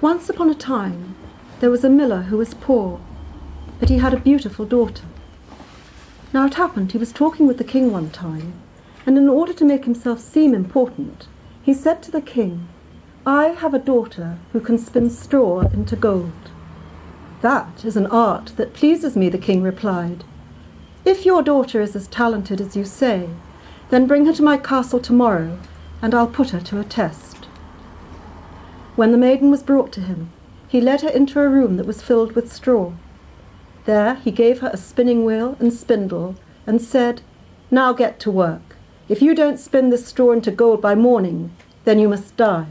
Once upon a time, there was a miller who was poor, but he had a beautiful daughter. Now it happened he was talking with the king one time, and in order to make himself seem important, he said to the king, "I have a daughter who can spin straw into gold." "That is an art that pleases me," the king replied. "If your daughter is as talented as you say, then bring her to my castle tomorrow, and I'll put her to a test." When the maiden was brought to him, he led her into a room that was filled with straw. There he gave her a spinning wheel and spindle and said, "Now get to work. If you don't spin this straw into gold by morning, then you must die."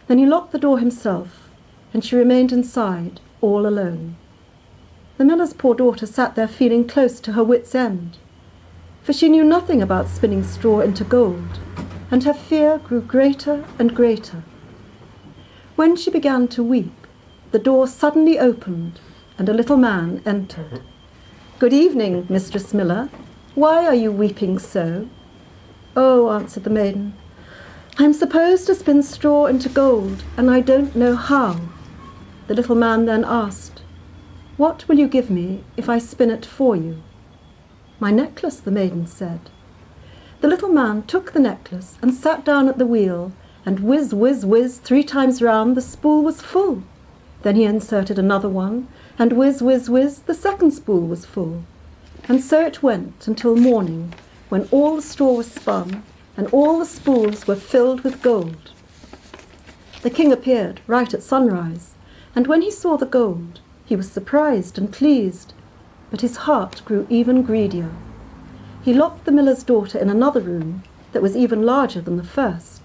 Then he locked the door himself, and she remained inside, all alone. The miller's poor daughter sat there feeling close to her wits' end, for she knew nothing about spinning straw into gold, and her fear grew greater and greater. When she began to weep, the door suddenly opened, and a little man entered. "Good evening, Mistress Miller. Why are you weeping so?" "Oh," answered the maiden, "I am supposed to spin straw into gold, and I don't know how." The little man then asked, "What will you give me if I spin it for you?" "My necklace," the maiden said. The little man took the necklace and sat down at the wheel, and whiz, whiz, whiz, 3 times round the spool was full. Then he inserted another one, and whiz, whiz, whiz, the second spool was full. And so it went until morning, when all the straw was spun, and all the spools were filled with gold. The king appeared right at sunrise, and when he saw the gold, he was surprised and pleased, but his heart grew even greedier. He locked the miller's daughter in another room that was even larger than the first,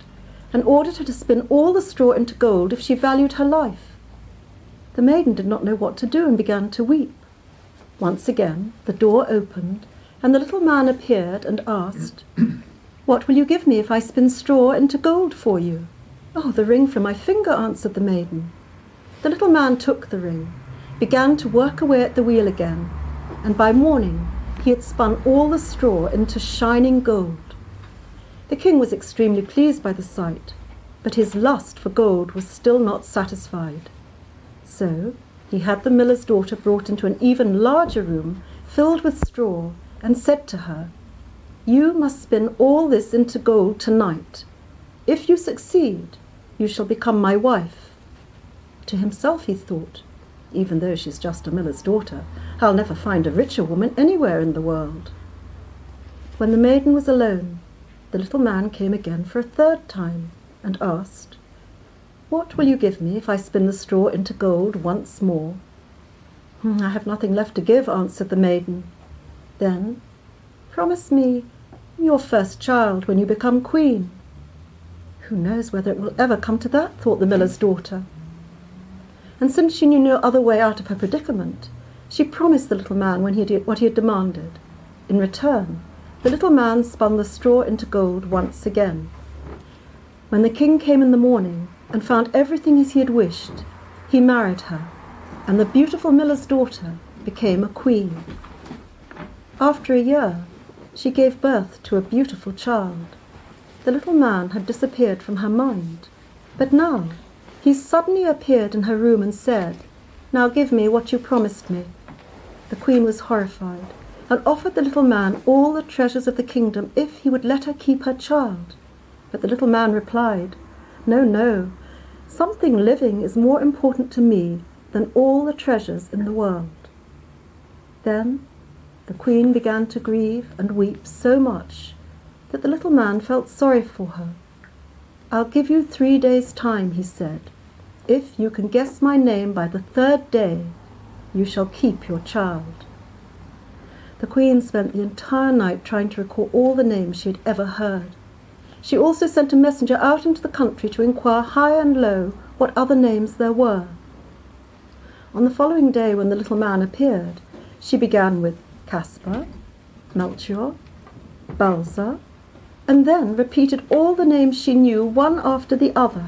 and ordered her to spin all the straw into gold if she valued her life. The maiden did not know what to do and began to weep. Once again the door opened, and the little man appeared and asked, "What will you give me if I spin straw into gold for you?" "Oh, the ring from my finger," answered the maiden. The little man took the ring, began to work away at the wheel again, and by morning he had spun all the straw into shining gold. The king was extremely pleased by the sight, but his lust for gold was still not satisfied. So he had the miller's daughter brought into an even larger room filled with straw, and said to her, "You must spin all this into gold tonight. If you succeed, you shall become my wife." To himself he thought, "Even though she's just a miller's daughter, I'll never find a richer woman anywhere in the world." When the maiden was alone, the little man came again for a 3rd time and asked, "What will you give me if I spin the straw into gold once more?" "I have nothing left to give," answered the maiden. "Then promise me your first child when you become queen." "Who knows whether it will ever come to that?" thought the miller's daughter. And since she knew no other way out of her predicament, she promised the little man what he had demanded. In return, the little man spun the straw into gold once again. When the king came in the morning and found everything as he had wished, he married her, and the beautiful miller's daughter became a queen. After a year, she gave birth to a beautiful child. The little man had disappeared from her mind, but now he suddenly appeared in her room and said, "Now give me what you promised me." The queen was horrified, and offered the little man all the treasures of the kingdom if he would let her keep her child. But the little man replied, "No, no, something living is more important to me than all the treasures in the world." Then the queen began to grieve and weep so much that the little man felt sorry for her. "I'll give you 3 days' time," he said. "If you can guess my name by the 3rd day, you shall keep your child." The queen spent the entire night trying to recall all the names she had ever heard. She also sent a messenger out into the country to inquire high and low what other names there were. On the following day, when the little man appeared, she began with Caspar, Melchior, Balza, and then repeated all the names she knew one after the other.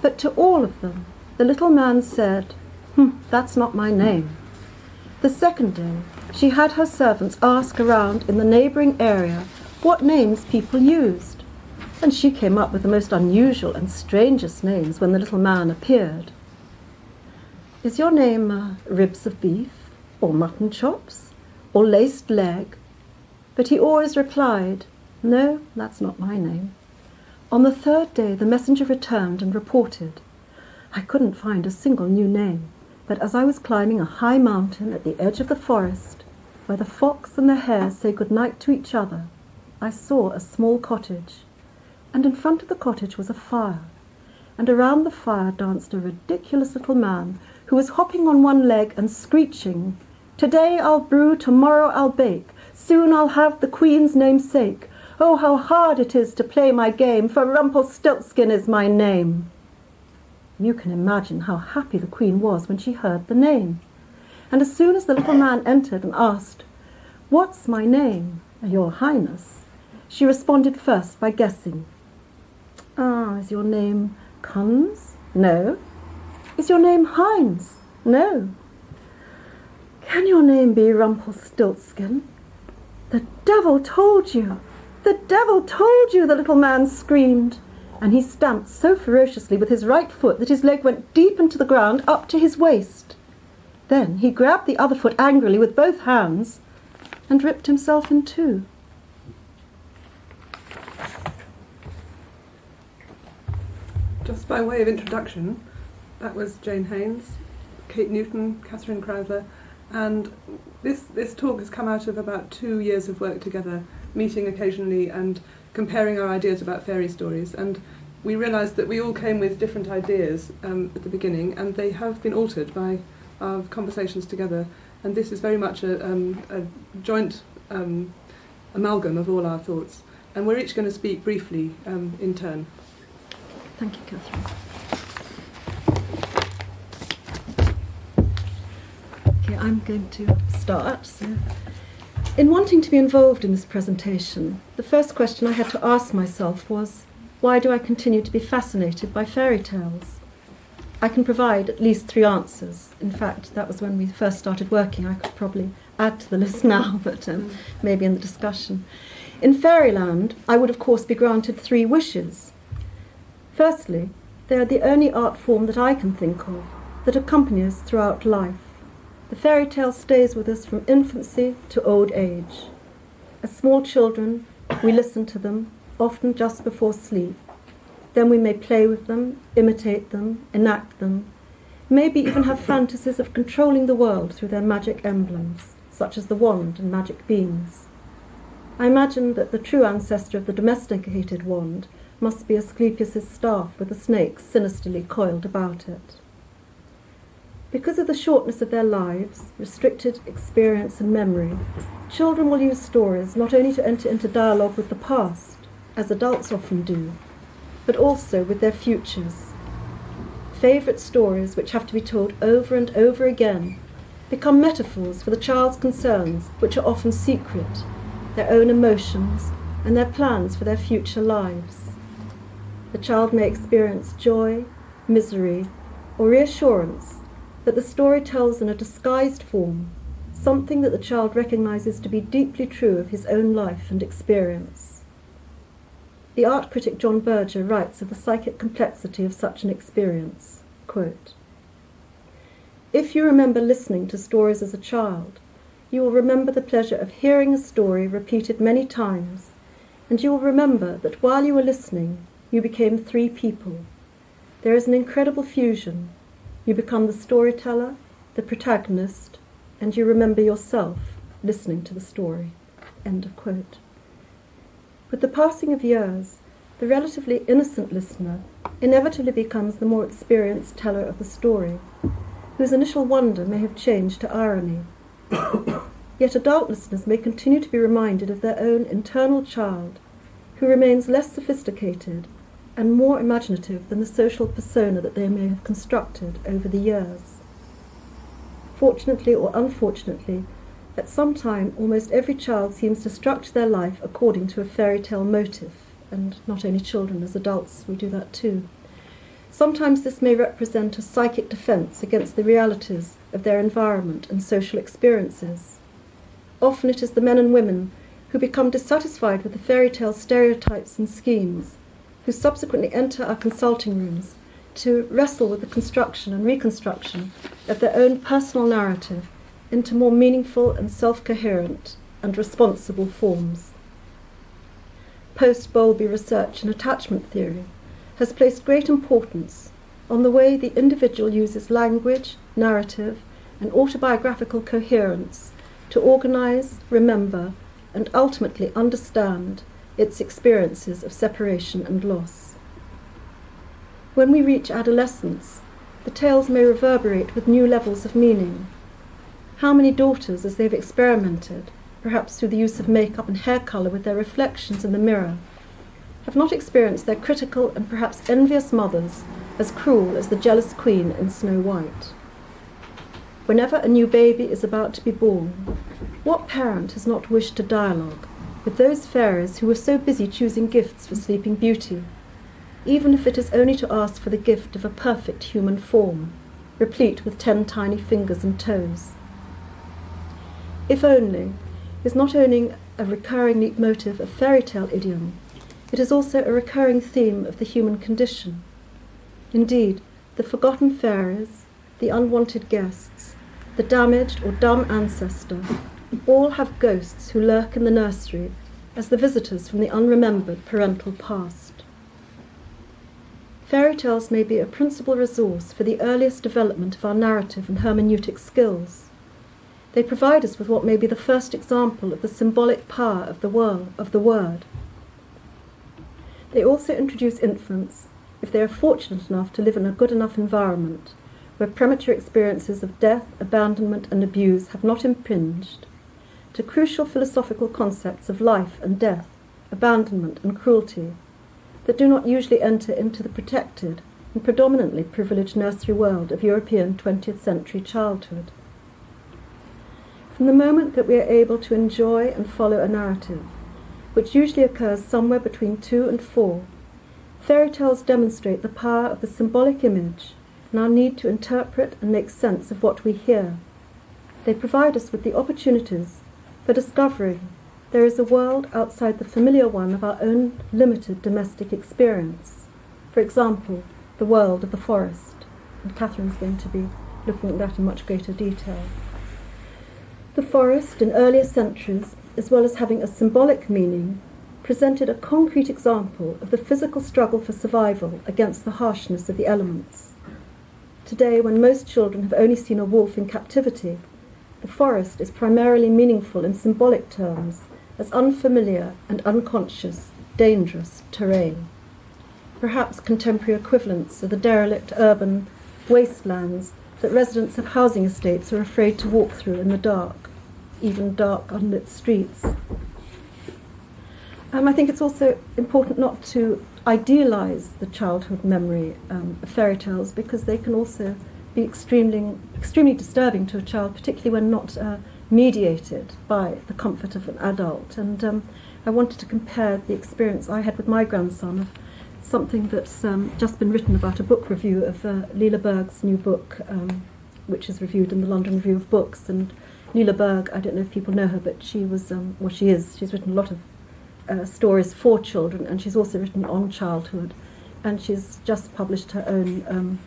But to all of them, the little man said, "That's not my name." The second day, she had her servants ask around in the neighbouring area what names people used. and she came up with the most unusual and strangest names when the little man appeared. "Is your name ribs of beef, or mutton chops, or laced leg?" But he always replied, "No, that's not my name." On the third day the messenger returned and reported, "I couldn't find a single new name, but as I was climbing a high mountain at the edge of the forest, where the fox and the hare say good night to each other, I saw a small cottage, and in front of the cottage was a fire, and around the fire danced a ridiculous little man who was hopping on one leg and screeching, 'Today I'll brew, tomorrow I'll bake, soon I'll have the Queen's namesake. Oh, how hard it is to play my game, for Rumpelstiltskin is my name.'" You can imagine how happy the Queen was when she heard the name. And as soon as the little man entered and asked, "What's my name, Your Highness?" she responded first by guessing. "Is your name Kunz?" "No." "Is your name Heinz?" "No." "Can your name be Rumpelstiltskin?" "The devil told you! The devil told you!" the little man screamed, and he stamped so ferociously with his right foot that his leg went deep into the ground up to his waist. Then he grabbed the other foot angrily with both hands and ripped himself in two. Just by way of introduction, that was Jane Haynes, Kate Newton, Catherine Crowther, and this talk has come out of about 2 years of work together, meeting occasionally and comparing our ideas about fairy stories. And we realised that we all came with different ideas at the beginning, and they have been altered by our conversations together. And this is very much a joint amalgam of all our thoughts. And we're each going to speak briefly in turn. Thank you, Catherine. Okay, I'm going to start. So, in wanting to be involved in this presentation, the first question I had to ask myself was, why do I continue to be fascinated by fairy tales? I can provide at least 3 answers. In fact, that was when we first started working. I could probably add to the list now, but maybe in the discussion. In fairyland, I would of course be granted 3 wishes. Firstly, they are the only art form that I can think of that accompanies throughout life. The fairy tale stays with us from infancy to old age. As small children, we listen to them, often just before sleep. Then we may play with them, imitate them, enact them, maybe even have fantasies of controlling the world through their magic emblems, such as the wand and magic beans. I imagine that the true ancestor of the domesticated wand must be Asclepius's staff with the snakes sinisterly coiled about it. Because of the shortness of their lives, restricted experience and memory, children will use stories not only to enter into dialogue with the past, as adults often do, but also with their futures. Favourite stories, which have to be told over and over again, become metaphors for the child's concerns, which are often secret, their own emotions, and their plans for their future lives. The child may experience joy, misery, or reassurance that the story tells in a disguised form, something that the child recognises to be deeply true of his own life and experience. The art critic John Berger writes of the psychic complexity of such an experience, quote, "If you remember listening to stories as a child, you will remember the pleasure of hearing a story repeated many times, and you will remember that while you were listening, you became 3 people. There is an incredible fusion. You become the storyteller, the protagonist, and you remember yourself listening to the story." End of quote. With the passing of years, the relatively innocent listener inevitably becomes the more experienced teller of the story, whose initial wonder may have changed to irony. Yet adult listeners may continue to be reminded of their own internal child, who remains less sophisticated and more imaginative than the social persona that they may have constructed over the years. Fortunately or unfortunately, at some time almost every child seems to structure their life according to a fairy tale motive, and not only children, as adults we do that too. Sometimes this may represent a psychic defense against the realities of their environment and social experiences. Often it is the men and women who become dissatisfied with the fairy tale stereotypes and schemes who subsequently enter our consulting rooms to wrestle with the construction and reconstruction of their own personal narrative into more meaningful and self-coherent and responsible forms. Post-Bowlby research in attachment theory has placed great importance on the way the individual uses language, narrative, and autobiographical coherence to organize, remember, and ultimately understand its experiences of separation and loss. When we reach adolescence, the tales may reverberate with new levels of meaning. How many daughters, as they've experimented, perhaps through the use of makeup and hair colour with their reflections in the mirror, have not experienced their critical and perhaps envious mothers as cruel as the jealous queen in Snow White? Whenever a new baby is about to be born, what parent has not wished to dialogue with those fairies who were so busy choosing gifts for Sleeping Beauty, even if it is only to ask for the gift of a perfect human form, replete with 10 tiny fingers and toes? If only is not only a recurring leitmotif of fairy tale idiom, it is also a recurring theme of the human condition. Indeed, the forgotten fairies, the unwanted guests, the damaged or dumb ancestor, all have ghosts who lurk in the nursery as the visitors from the unremembered parental past. Fairy tales may be a principal resource for the earliest development of our narrative and hermeneutic skills. They provide us with what may be the first example of the symbolic power of the word. They also introduce infants, if they are fortunate enough to live in a good enough environment, where premature experiences of death, abandonment, and abuse have not impinged, to crucial philosophical concepts of life and death, abandonment and cruelty, that do not usually enter into the protected and predominantly privileged nursery world of European 20th century childhood. From the moment that we are able to enjoy and follow a narrative, which usually occurs somewhere between 2 and 4, fairy tales demonstrate the power of the symbolic image and our need to interpret and make sense of what we hear. They provide us with the opportunities for discovering there is a world outside the familiar one of our own limited domestic experience. For example, the world of the forest. And Catherine's going to be looking at that in much greater detail. The forest, in earlier centuries, as well as having a symbolic meaning, presented a concrete example of the physical struggle for survival against the harshness of the elements. Today, when most children have only seen a wolf in captivity, the forest is primarily meaningful in symbolic terms as unfamiliar and unconscious, dangerous terrain. Perhaps contemporary equivalents are the derelict urban wastelands that residents of housing estates are afraid to walk through in the dark, even dark, unlit streets. I think it's also important not to idealise the childhood memory of fairy tales, because they can also be extremely disturbing to a child, particularly when not mediated by the comfort of an adult. And I wanted to compare the experience I had with my grandson of something that's just been written about, a book review of Leila Berg's new book, which is reviewed in the London Review of Books. And Leila Berg, I don't know if people know her, but she was, she's written a lot of stories for children, and she's also written on childhood. And she's just published her own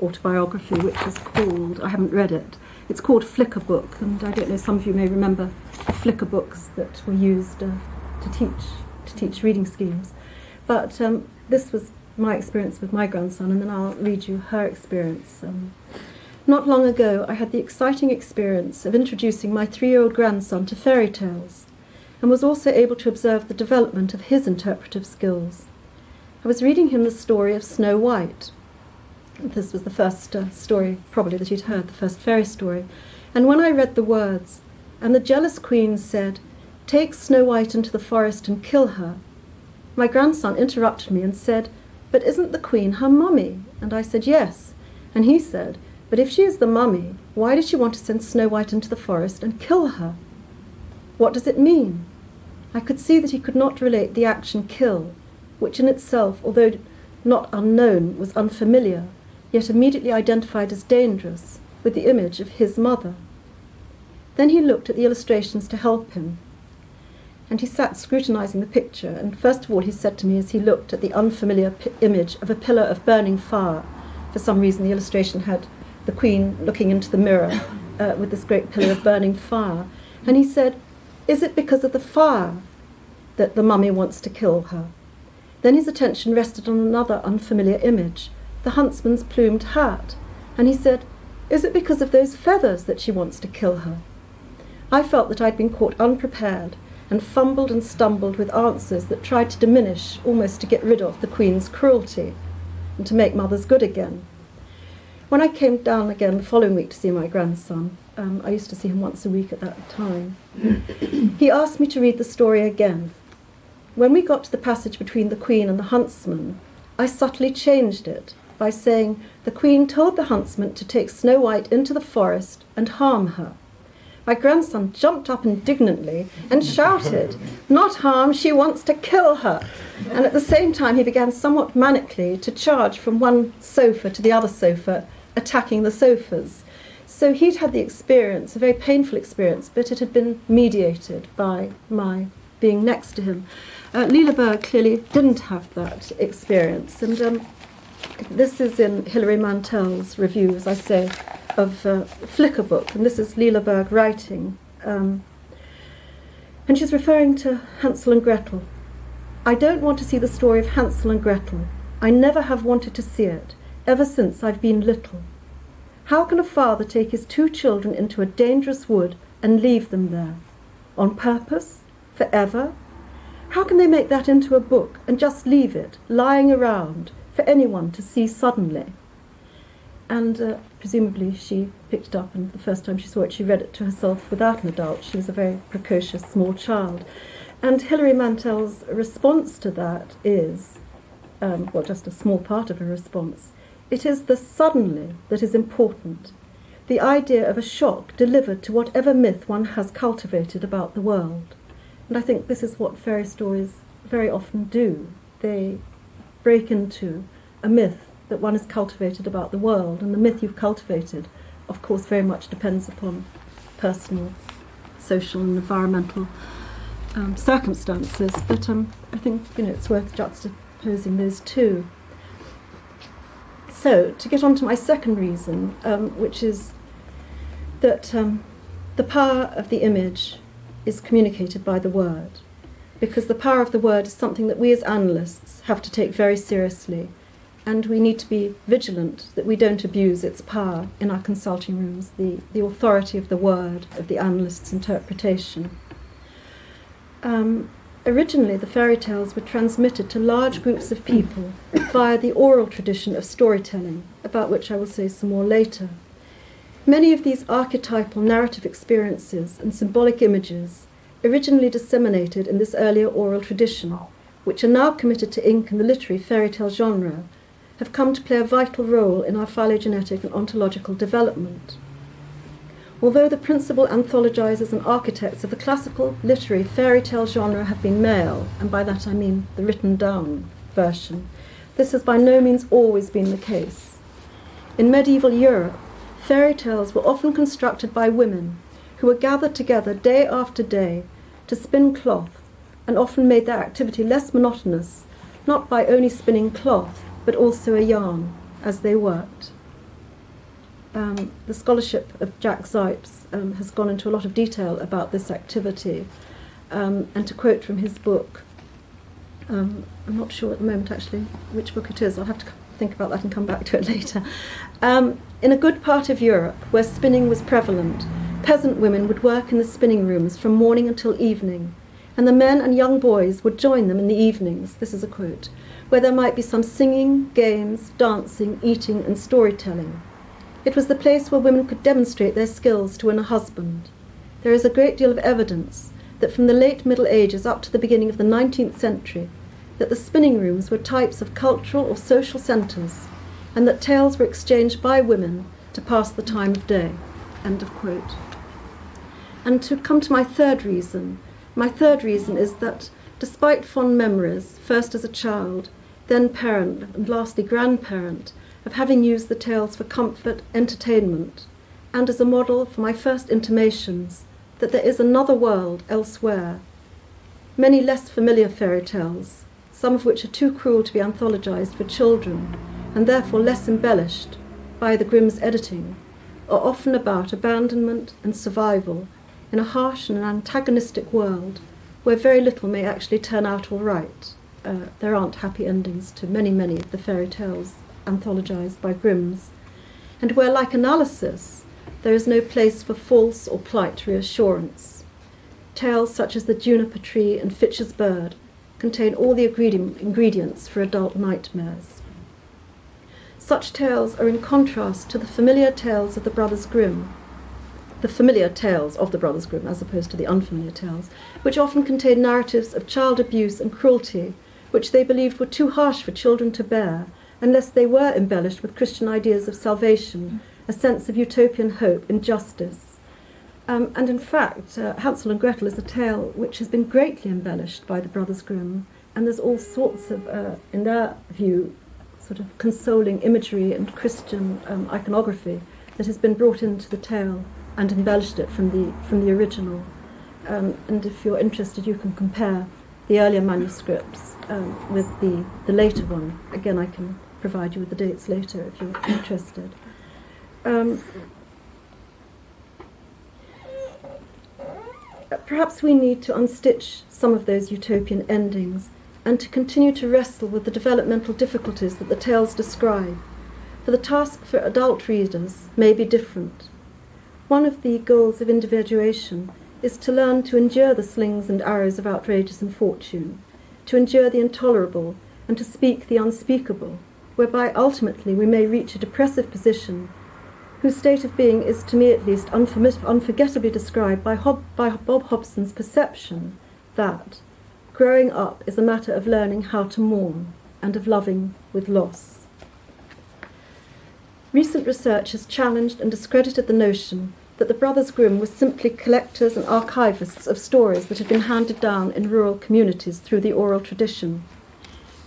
autobiography, which is called, I haven't read it, it's called Flicker Book, and I don't know, some of you may remember the Flicker books that were used to teach reading schemes. But this was my experience with my grandson, and then I'll read you her experience. Not long ago, I had the exciting experience of introducing my 3-year-old grandson to fairy tales, and was also able to observe the development of his interpretive skills. I was reading him the story of Snow White. This was the first story, probably, that he'd heard, the first fairy story. And when I read the words, "And the jealous queen said, 'Take Snow White into the forest and kill her,' my grandson interrupted me and said, 'But isn't the queen her mummy?' And I said, 'Yes.' And he said, 'But if she is the mummy, why did she want to send Snow White into the forest and kill her? What does it mean?' I could see that he could not relate the action kill, which in itself, although not unknown, was unfamiliar, yet immediately identified as dangerous, with the image of his mother. Then he looked at the illustrations to help him. And he sat scrutinising the picture, and first of all he said to me as he looked at the unfamiliar image of a pillar of burning fire. For some reason the illustration had the Queen looking into the mirror with this great pillar of burning fire. And he said, "Is it because of the fire that the mummy wants to kill her?" Then his attention rested on another unfamiliar image, the huntsman's plumed hat, and he said, "Is it because of those feathers that she wants to kill her?" I felt that I'd been caught unprepared, and fumbled and stumbled with answers that tried to diminish, almost to get rid of, the Queen's cruelty, and to make mothers good again. When I came down again the following week to see my grandson, I used to see him once a week at that time, he asked me to read the story again. When we got to the passage between the Queen and the huntsman, I subtly changed it by saying the Queen told the huntsman to take Snow White into the forest and harm her. My grandson jumped up indignantly and shouted, "Not harm, she wants to kill her." And at the same time he began somewhat manically to charge from one sofa to the other sofa, attacking the sofas. So he'd had the experience, a very painful experience, but it had been mediated by my being next to him. Leila Berg clearly didn't have that experience, and this is in Hilary Mantel's review, as I say, of Flicker book, and this is Leila Berg writing. And she's referring to Hansel and Gretel. "I don't want to see the story of Hansel and Gretel. I never have wanted to see it, ever since I've been little. How can a father take his 2 children into a dangerous wood and leave them there? On purpose? Forever? How can they make that into a book and just leave it lying around for anyone to see suddenly?" And presumably she picked it up, and the first time she saw it she read it to herself without an adult. She was a very precocious small child. And Hilary Mantel's response to that is, well, just a small part of her response, it is the suddenly that is important, the idea of a shock delivered to whatever myth one has cultivated about the world. And I think this is what fairy stories very often do. They break into a myth that one has cultivated about the world, and the myth you've cultivated, of course, very much depends upon personal, social and environmental circumstances. But I think it's worth juxtaposing those two. So, to get on to my second reason, which is that the power of the image is communicated by the word, because the power of the word is something that we as analysts have to take very seriously, and we need to be vigilant that we don't abuse its power in our consulting rooms, the authority of the word, of the analyst's interpretation. Originally, the fairy tales were transmitted to large groups of people via the oral tradition of storytelling, about which I will say some more later. Many of these archetypal narrative experiences and symbolic images, originally disseminated in this earlier oral tradition, which are now committed to ink in the literary fairy tale genre, have come to play a vital role in our phylogenetic and ontological development. Although the principal anthologizers and architects of the classical literary fairy tale genre have been male, and by that I mean the written down version, this has by no means always been the case. In medieval Europe, fairy tales were often constructed by women who were gathered together day after day to spin cloth, and often made their activity less monotonous, not by only spinning cloth, but also a yarn as they worked. The scholarship of Jack Zipes has gone into a lot of detail about this activity, and to quote from his book, I'm not sure at the moment actually which book it is, I'll have to think about that and come back to it later. In a good part of Europe where spinning was prevalent, peasant women would work in the spinning rooms from morning until evening, and the men and young boys would join them in the evenings, this is a quote, where there might be some singing, games, dancing, eating and storytelling. It was the place where women could demonstrate their skills to win a husband. There is a great deal of evidence that from the late Middle Ages up to the beginning of the 19th century, that the spinning rooms were types of cultural or social centres, and that tales were exchanged by women to pass the time of day. End of quote. And to come to my third reason is that despite fond memories, first as a child, then parent, and lastly grandparent, of having used the tales for comfort, entertainment, and as a model for my first intimations that there is another world elsewhere, many less familiar fairy tales, some of which are too cruel to be anthologized for children, and therefore less embellished by the Grimm's editing, are often about abandonment and survival in a harsh and antagonistic world where very little may actually turn out all right. There aren't happy endings to many of the fairy tales anthologized by Grimm's, and where, like Analysis, there is no place for false or polite reassurance. Tales such as The Juniper Tree and Fitch's Bird contain all the ingredients for adult nightmares. Such tales are in contrast to the familiar tales of the Brothers Grimm, as opposed to the unfamiliar tales, which often contain narratives of child abuse and cruelty, which they believed were too harsh for children to bear, unless they were embellished with Christian ideas of salvation, a sense of utopian hope and justice. And in fact, Hansel and Gretel is a tale which has been greatly embellished by the Brothers Grimm, and there's all sorts of, in their view, sort of consoling imagery and Christian iconography that has been brought into the tale and embellished it from the original. And if you're interested, you can compare the earlier manuscripts with the later one. Again, I can provide you with the dates later if you're interested. Perhaps we need to unstitch some of those utopian endings and to continue to wrestle with the developmental difficulties that the tales describe, for the task for adult readers may be different. One of the goals of individuation is to learn to endure the slings and arrows of outrageous infortune, to endure the intolerable, and to speak the unspeakable, whereby ultimately we may reach a depressive position whose state of being is, to me at least, unforgettably described by Bob Hobson's perception that growing up is a matter of learning how to mourn and of loving with loss. Recent research has challenged and discredited the notion that the Brothers Grimm were simply collectors and archivists of stories that had been handed down in rural communities through the oral tradition.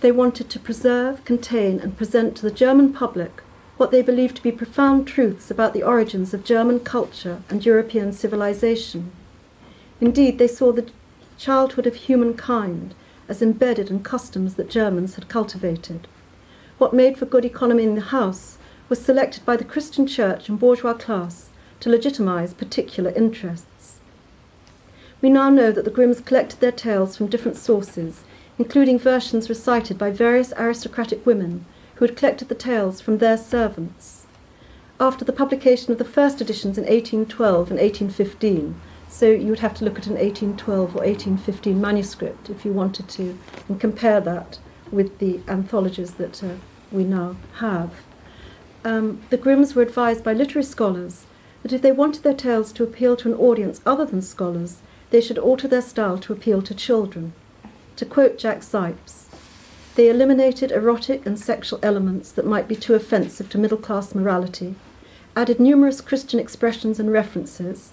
They wanted to preserve, contain, and present to the German public what they believed to be profound truths about the origins of German culture and European civilization. Indeed, they saw the childhood of humankind as embedded in customs that Germans had cultivated. What made for good economy in the house was selected by the Christian church and bourgeois class to legitimize particular interests. We now know that the Grimms collected their tales from different sources, including versions recited by various aristocratic women who had collected the tales from their servants. After the publication of the first editions in 1812 and 1815, so you would have to look at an 1812 or 1815 manuscript if you wanted to, and compare that with the anthologies that we now have. The Grimms were advised by literary scholars that if they wanted their tales to appeal to an audience other than scholars, they should alter their style to appeal to children. To quote Jack Sipes, they eliminated erotic and sexual elements that might be too offensive to middle-class morality, added numerous Christian expressions and references,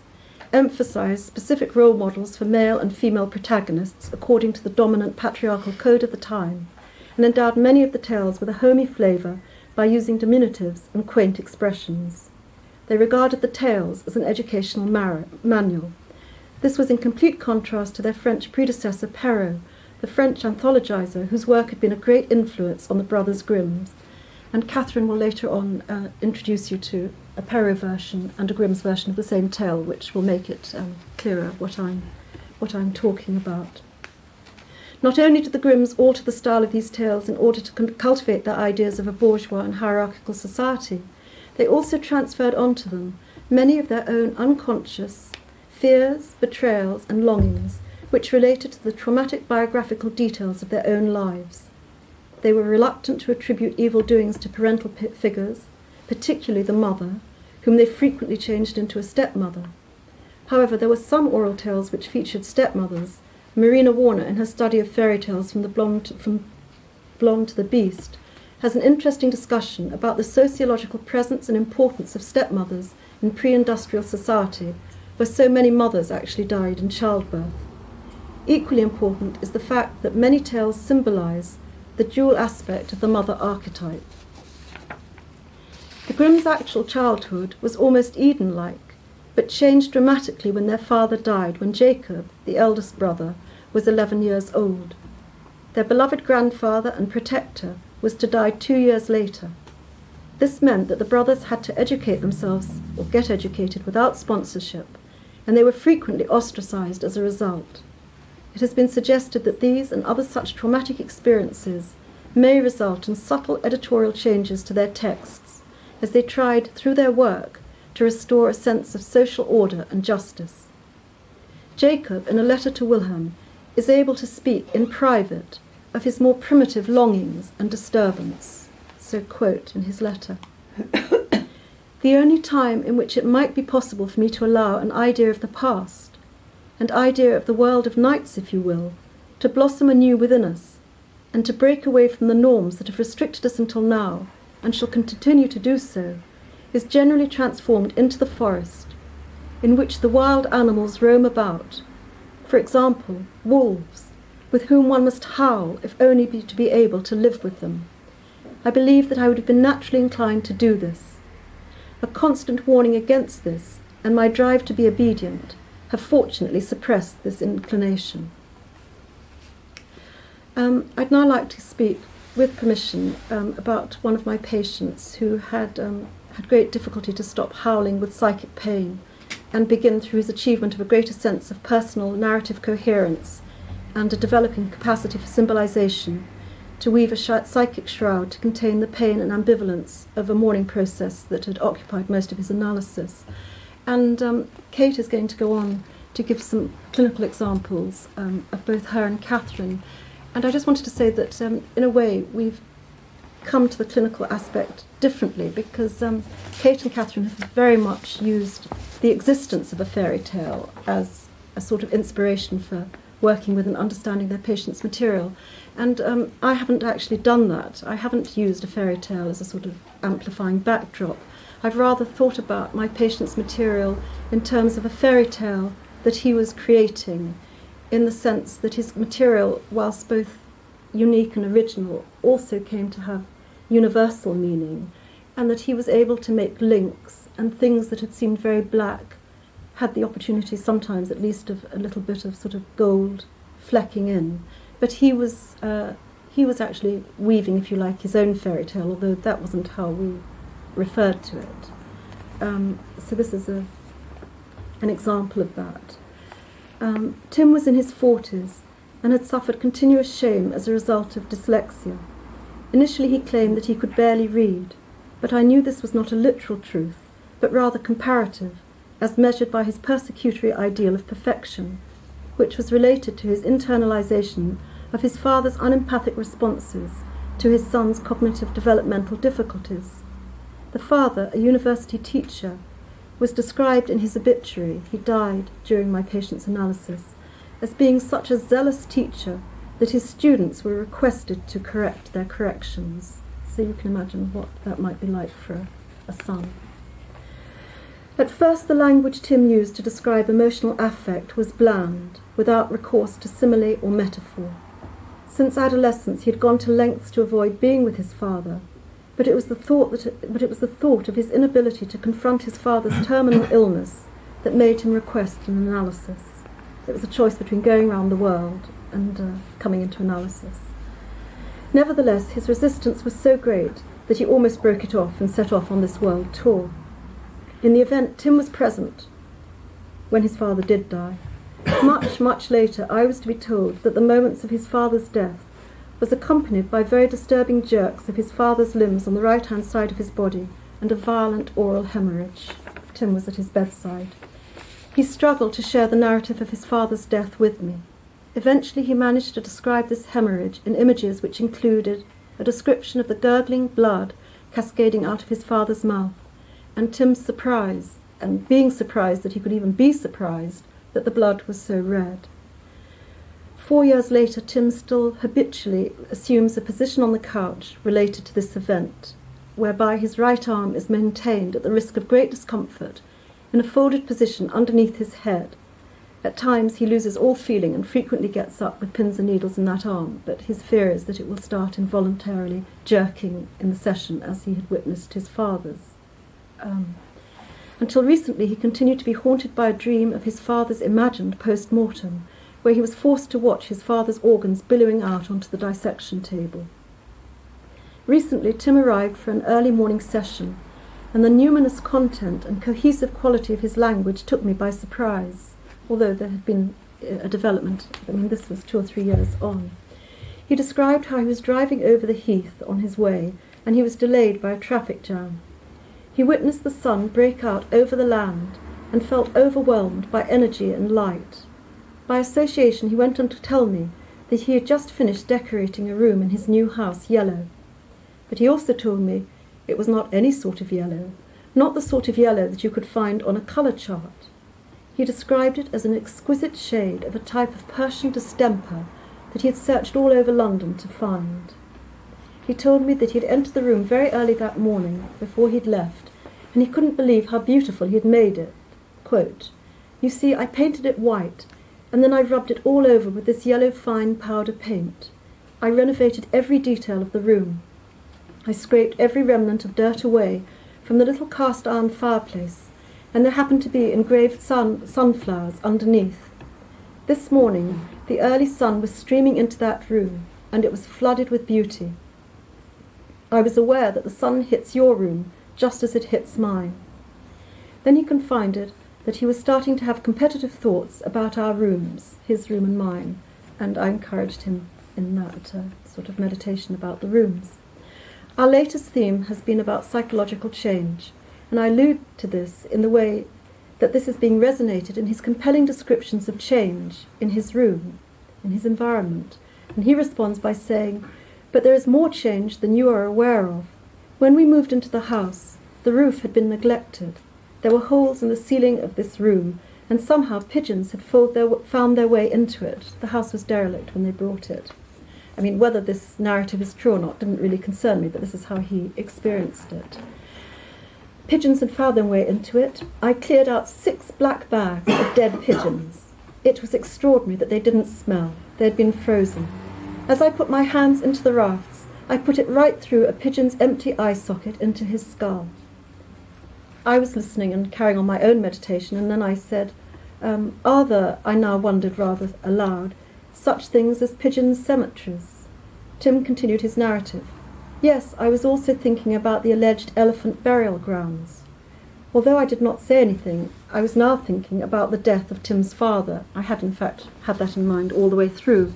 emphasized specific role models for male and female protagonists according to the dominant patriarchal code of the time, and endowed many of the tales with a homey flavour by using diminutives and quaint expressions. They regarded the tales as an educational manual. This was in complete contrast to their French predecessor Perrault, the French anthologizer whose work had been a great influence on the Brothers Grimm. And Catherine will later on introduce you to a Perrault version and a Grimm's version of the same tale, which will make it clearer what I'm talking about. Not only did the Grimms alter the style of these tales in order to cultivate their ideas of a bourgeois and hierarchical society, they also transferred onto them many of their own unconscious fears, betrayals, and longings, which related to the traumatic biographical details of their own lives. They were reluctant to attribute evil doings to parental figures, particularly the mother, whom they frequently changed into a stepmother. However, there were some oral tales which featured stepmothers. Marina Warner, in her study of fairy tales from Blonde to the Beast, has an interesting discussion about the sociological presence and importance of stepmothers in pre-industrial society, where so many mothers actually died in childbirth. Equally important is the fact that many tales symbolize the dual aspect of the mother archetype. The Grimm's actual childhood was almost Eden-like, but changed dramatically when their father died, when Jacob, the eldest brother, was 11 years old. Their beloved grandfather and protector was to die 2 years later. This meant that the brothers had to educate themselves or get educated without sponsorship, and they were frequently ostracized as a result. It has been suggested that these and other such traumatic experiences may result in subtle editorial changes to their texts, as they tried, through their work, to restore a sense of social order and justice. Jacob, in a letter to Wilhelm, is able to speak in private of his more primitive longings and disturbance. So, quote in his letter, "The only time in which it might be possible for me to allow an idea of the past, an idea of the world of nights, if you will, to blossom anew within us, and to break away from the norms that have restricted us until now, and shall continue to do so, is generally transformed into the forest, in which the wild animals roam about, for example, wolves, with whom one must howl if only to be able to live with them. I believe that I would have been naturally inclined to do this. A constant warning against this, and my drive to be obedient, have fortunately suppressed this inclination." I'd now like to speak, with permission, about one of my patients who had great difficulty to stop howling with psychic pain, and begin through his achievement of a greater sense of personal narrative coherence and a developing capacity for symbolization, to weave a psychic shroud to contain the pain and ambivalence of a mourning process that had occupied most of his analysis. And Kate is going to go on to give some clinical examples of both her and Catherine. And I just wanted to say that, in a way, we've come to the clinical aspect differently, because Kate and Catherine have very much used the existence of a fairy tale as a sort of inspiration for working with and understanding their patients' material. And I haven't actually done that. I haven't used a fairy tale as a sort of amplifying backdrop. I've rather thought about my patient's material in terms of a fairy tale that he was creating, in the sense that his material, whilst both unique and original, also came to have universal meaning, and that he was able to make links, and things that had seemed very black had the opportunity sometimes at least of a little bit of sort of gold flecking in. But he was actually weaving, if you like, his own fairy tale, although that wasn't how we referred to it. So this is an example of that. Tim was in his 40s and had suffered continuous shame as a result of dyslexia. Initially he claimed that he could barely read, but I knew this was not a literal truth, but rather comparative, as measured by his persecutory ideal of perfection, which was related to his internalization of his father's unempathic responses to his son's cognitive developmental difficulties. The father, a university teacher, was described in his obituary, he died during my patient's analysis, as being such a zealous teacher that his students were requested to correct their corrections. So you can imagine what that might be like for a son. At first, the language Tim used to describe emotional affect was bland, without recourse to simile or metaphor. Since adolescence, he had gone to lengths to avoid being with his father, but it was the thought of his inability to confront his father's terminal illness that made him request an analysis. It was a choice between going around the world and coming into analysis. Nevertheless, his resistance was so great that he almost broke it off and set off on this world tour. In the event, Tim was present when his father did die. Much, much later, I was to be told that the moments of his father's death was accompanied by very disturbing jerks of his father's limbs on the right-hand side of his body and a violent oral hemorrhage. Tim was at his bedside. He struggled to share the narrative of his father's death with me. Eventually he managed to describe this hemorrhage in images which included a description of the gurgling blood cascading out of his father's mouth, and Tim's surprise, and being surprised that he could even be surprised that the blood was so red. 4 years later, Tim still habitually assumes a position on the couch related to this event, whereby his right arm is maintained at the risk of great discomfort in a folded position underneath his head. At times he loses all feeling and frequently gets up with pins and needles in that arm, but his fear is that it will start involuntarily jerking in the session as he had witnessed his father's. Until recently he continued to be haunted by a dream of his father's imagined post-mortem, where he was forced to watch his father's organs billowing out onto the dissection table. Recently, Tim arrived for an early morning session, and the numinous content and cohesive quality of his language took me by surprise, although there had been a development. This was 2 or 3 years on. He described how he was driving over the heath on his way, and he was delayed by a traffic jam. He witnessed the sun break out over the land and felt overwhelmed by energy and light. By association, he went on to tell me that he had just finished decorating a room in his new house yellow. But he also told me it was not any sort of yellow, not the sort of yellow that you could find on a colour chart. He described it as an exquisite shade of a type of Persian distemper that he had searched all over London to find. He told me that he had entered the room very early that morning, before he'd left, and he couldn't believe how beautiful he had made it. Quote, "You see, I painted it white, and then I rubbed it all over with this yellow fine powder paint. I renovated every detail of the room. I scraped every remnant of dirt away from the little cast-iron fireplace, and there happened to be engraved sunflowers underneath. This morning, the early sun was streaming into that room, and it was flooded with beauty. I was aware that the sun hits your room just as it hits mine." Then he confided that he was starting to have competitive thoughts about our rooms, his room and mine, and I encouraged him in that sort of meditation about the rooms. Our latest theme has been about psychological change, and I allude to this in the way that this is being resonated in his compelling descriptions of change in his room, in his environment, and he responds by saying, "But there is more change than you are aware of. When we moved into the house, the roof had been neglected. There were holes in the ceiling of this room, and somehow pigeons had found their way into it. The house was derelict when they brought it." Whether this narrative is true or not didn't really concern me, but this is how he experienced it. Pigeons had found their way into it. I cleared out 6 black bags of dead pigeons. It was extraordinary that they didn't smell. They had been frozen. As I put my hands into the rafts, I put it right through a pigeon's empty eye socket into his skull. I was listening and carrying on my own meditation, and then I said, "Are there," I now wondered rather aloud, "such things as pigeon cemeteries?" Tim continued his narrative. "Yes, I was also thinking about the alleged elephant burial grounds. Although I did not say anything, I was now thinking about the death of Tim's father. I had, in fact, had that in mind all the way through.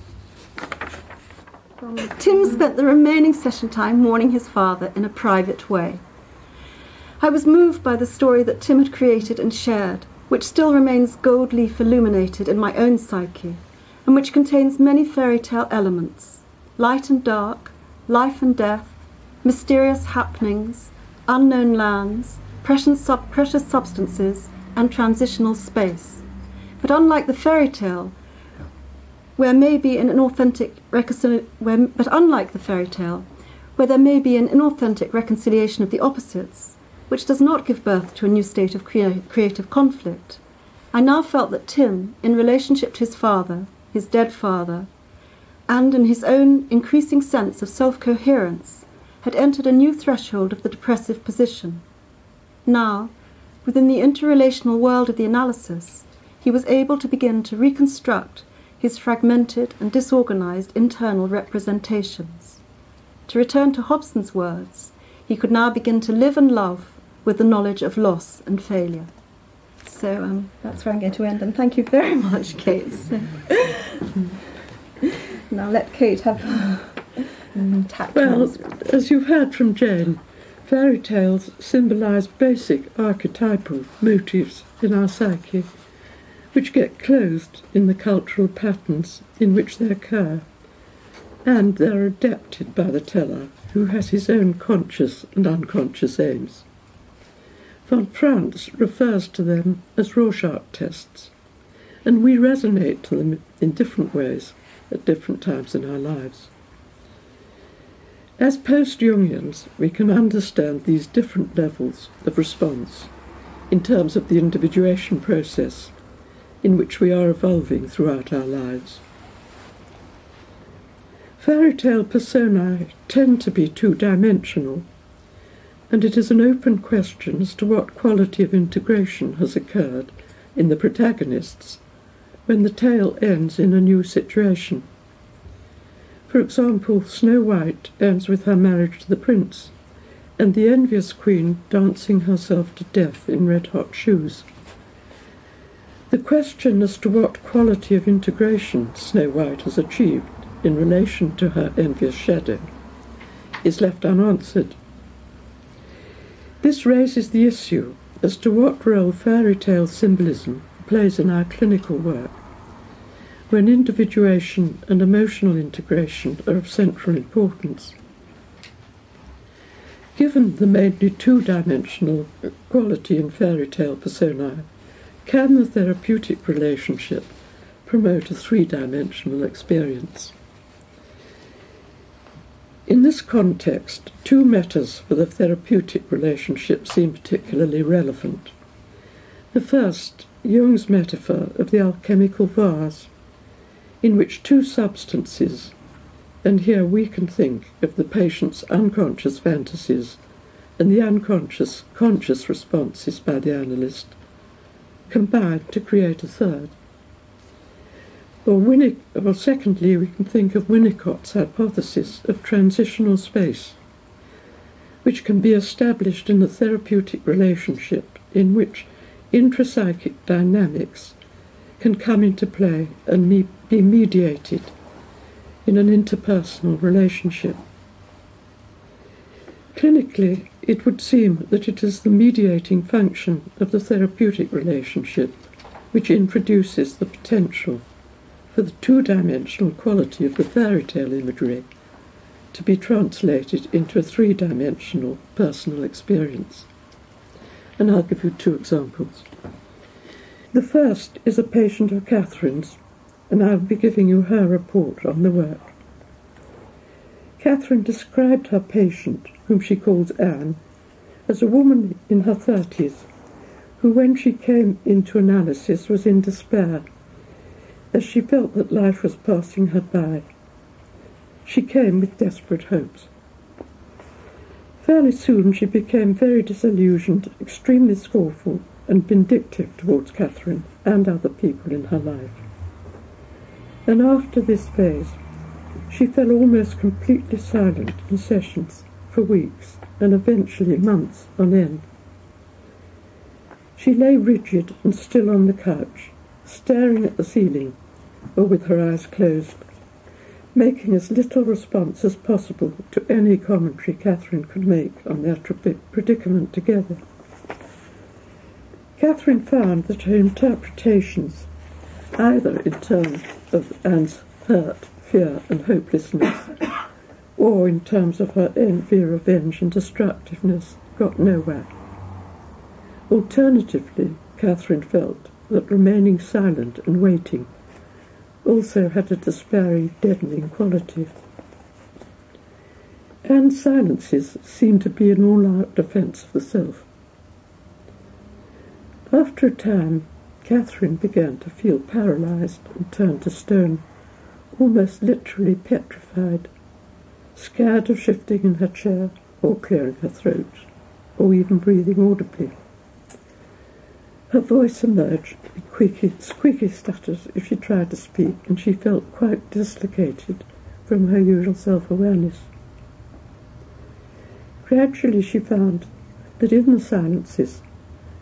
Tim spent the remaining session time mourning his father in a private way. I was moved by the story that Tim had created and shared, which still remains gold-leaf illuminated in my own psyche, and which contains many fairy tale elements: light and dark, life and death, mysterious happenings, unknown lands, precious substances, and transitional space. But unlike the fairy tale, where there may be an inauthentic reconciliation of the opposites, which does not give birth to a new state of creative conflict, I now felt that Tim, in relationship to his father, his dead father, and in his own increasing sense of self-coherence, had entered a new threshold of the depressive position. Now, within the interrelational world of the analysis, he was able to begin to reconstruct his fragmented and disorganized internal representations. To return to Hobson's words, he could now begin to live and love with the knowledge of loss and failure. So that's where I'm going to end, and thank you very much, Kate. Now let Kate have tact. Well, as you've heard from Jane, fairy tales symbolise basic archetypal motifs in our psyche, which get clothed in the cultural patterns in which they occur, and they're adapted by the teller, who has his own conscious and unconscious aims. Von Franz refers to them as Rorschach tests, and we resonate to them in different ways at different times in our lives. As post-Jungians, we can understand these different levels of response in terms of the individuation process in which we are evolving throughout our lives. Fairy tale personae tend to be two-dimensional, and it is an open question as to what quality of integration has occurred in the protagonists when the tale ends in a new situation. For example, Snow White ends with her marriage to the prince, and the envious queen dancing herself to death in red-hot shoes. The question as to what quality of integration Snow White has achieved in relation to her envious shadow is left unanswered. This raises the issue as to what role fairy tale symbolism plays in our clinical work, when individuation and emotional integration are of central importance. Given the mainly two-dimensional quality in fairy tale personae, can the therapeutic relationship promote a three-dimensional experience? In this context, two matters for the therapeutic relationship seem particularly relevant. The first, Jung's metaphor of the alchemical vase, in which two substances, and here we can think of the patient's unconscious fantasies and the unconscious conscious responses by the analyst, combine to create a third. Or secondly, we can think of Winnicott's hypothesis of transitional space, which can be established in a therapeutic relationship in which intrapsychic dynamics can come into play and be mediated in an interpersonal relationship. Clinically, it would seem that it is the mediating function of the therapeutic relationship which introduces the potential for the two-dimensional quality of the fairy tale imagery to be translated into a three-dimensional personal experience. And I'll give you two examples. The first is a patient of Catherine's, and I'll be giving you her report on the work. Catherine described her patient, whom she calls Anne, as a woman in her 30s, who when she came into analysis was in despair, as she felt that life was passing her by. She came with desperate hopes. Fairly soon she became very disillusioned, extremely scornful and vindictive towards Catherine and other people in her life. And after this phase, she fell almost completely silent in sessions for weeks and eventually months on end. She lay rigid and still on the couch, staring at the ceiling or with her eyes closed, making as little response as possible to any commentary Catherine could make on their predicament together. Catherine found that her interpretations, either in terms of Anne's hurt, fear and hopelessness, or in terms of her envy, revenge and destructiveness, got nowhere. Alternatively, Catherine felt that remaining silent and waiting also had a despairing, deadening quality. Anne's silences seemed to be an all-out defence of the self. After a time, Catherine began to feel paralysed and turned to stone, almost literally petrified, scared of shifting in her chair or clearing her throat, or even breathing audibly. Her voice emerged with squeaky stutters if she tried to speak, and she felt quite dislocated from her usual self-awareness. Gradually she found that in the silences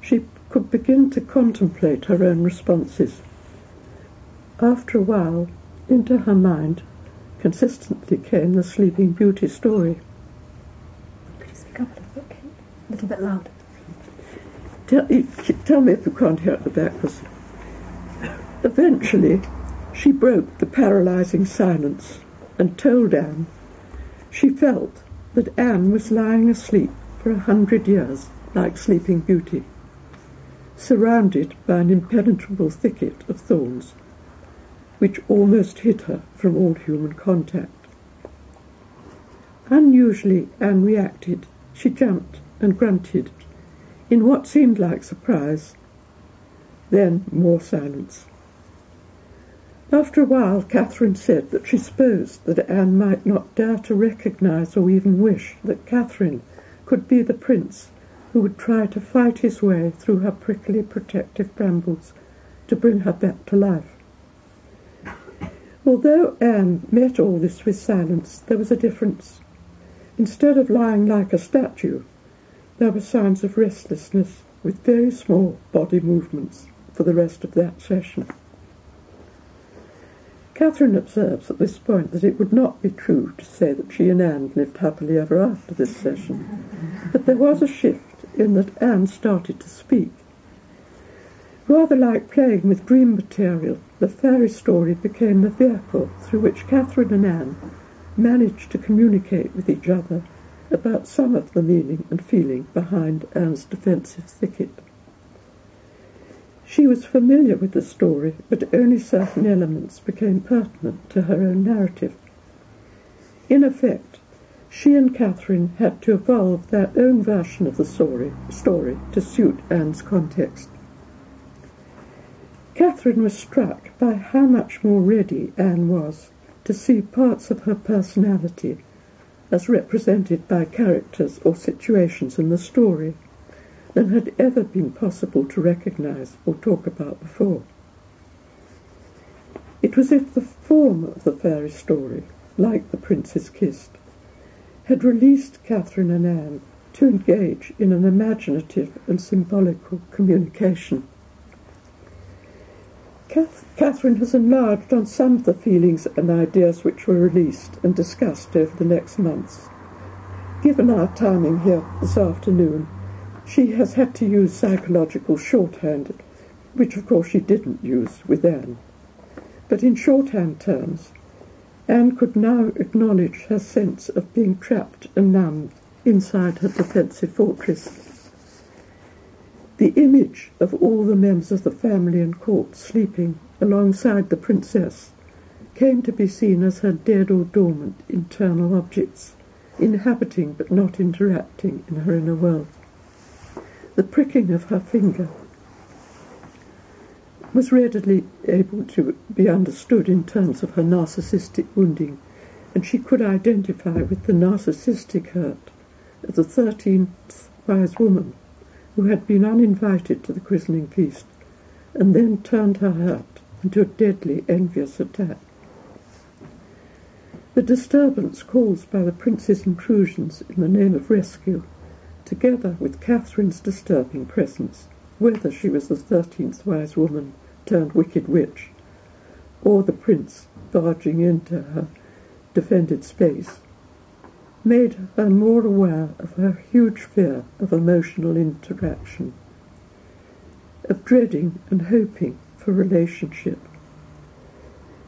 she could begin to contemplate her own responses. After a while, into her mind consistently came the Sleeping Beauty story. Could you speak up a little bit, Kate? A little bit louder. Tell me if you can't hear at the back. Because eventually she broke the paralysing silence and told Anne she felt that Anne was lying asleep for 100 years like Sleeping Beauty, surrounded by an impenetrable thicket of thorns which almost hid her from all human contact. Unusually, Anne reacted. She jumped and grunted in what seemed like surprise. Then more silence. After a while, Catherine said that she supposed that Anne might not dare to recognise or even wish that Catherine could be the prince who would try to fight his way through her prickly protective brambles to bring her back to life. Although Anne met all this with silence, there was a difference. Instead of lying like a statue, there were signs of restlessness with very small body movements for the rest of that session. Catherine observes at this point that it would not be true to say that she and Anne lived happily ever after this session, but there was a shift in that Anne started to speak. Rather like playing with dream material, the fairy story became the vehicle through which Catherine and Anne managed to communicate with each other about some of the meaning and feeling behind Anne's defensive thicket. She was familiar with the story, but only certain elements became pertinent to her own narrative. In effect, she and Catherine had to evolve their own version of the story to suit Anne's context. Catherine was struck by how much more ready Anne was to see parts of her personality as represented by characters or situations in the story than had ever been possible to recognise or talk about before. It was as if the form of the fairy story, like The Prince's Kiss, had released Catherine and Anne to engage in an imaginative and symbolical communication. Catherine has enlarged on some of the feelings and ideas which were released and discussed over the next months. Given our timing here this afternoon, she has had to use psychological shorthand, which of course she didn't use with Anne. But in shorthand terms, Anne could now acknowledge her sense of being trapped and numbed inside her defensive fortress. The image of all the members of the family and court sleeping alongside the princess came to be seen as her dead or dormant internal objects, inhabiting but not interacting in her inner world. The pricking of her finger was readily able to be understood in terms of her narcissistic wounding, and she could identify with the narcissistic hurt of the 13th wise woman who had been uninvited to the christening feast and then turned her hurt into a deadly envious attack. The disturbance caused by the prince's intrusions in the name of rescue, together with Catherine's disturbing presence, whether she was the 13th wise woman turned wicked witch, or the prince barging into her defended space, made her more aware of her huge fear of emotional interaction, of dreading and hoping for relationship,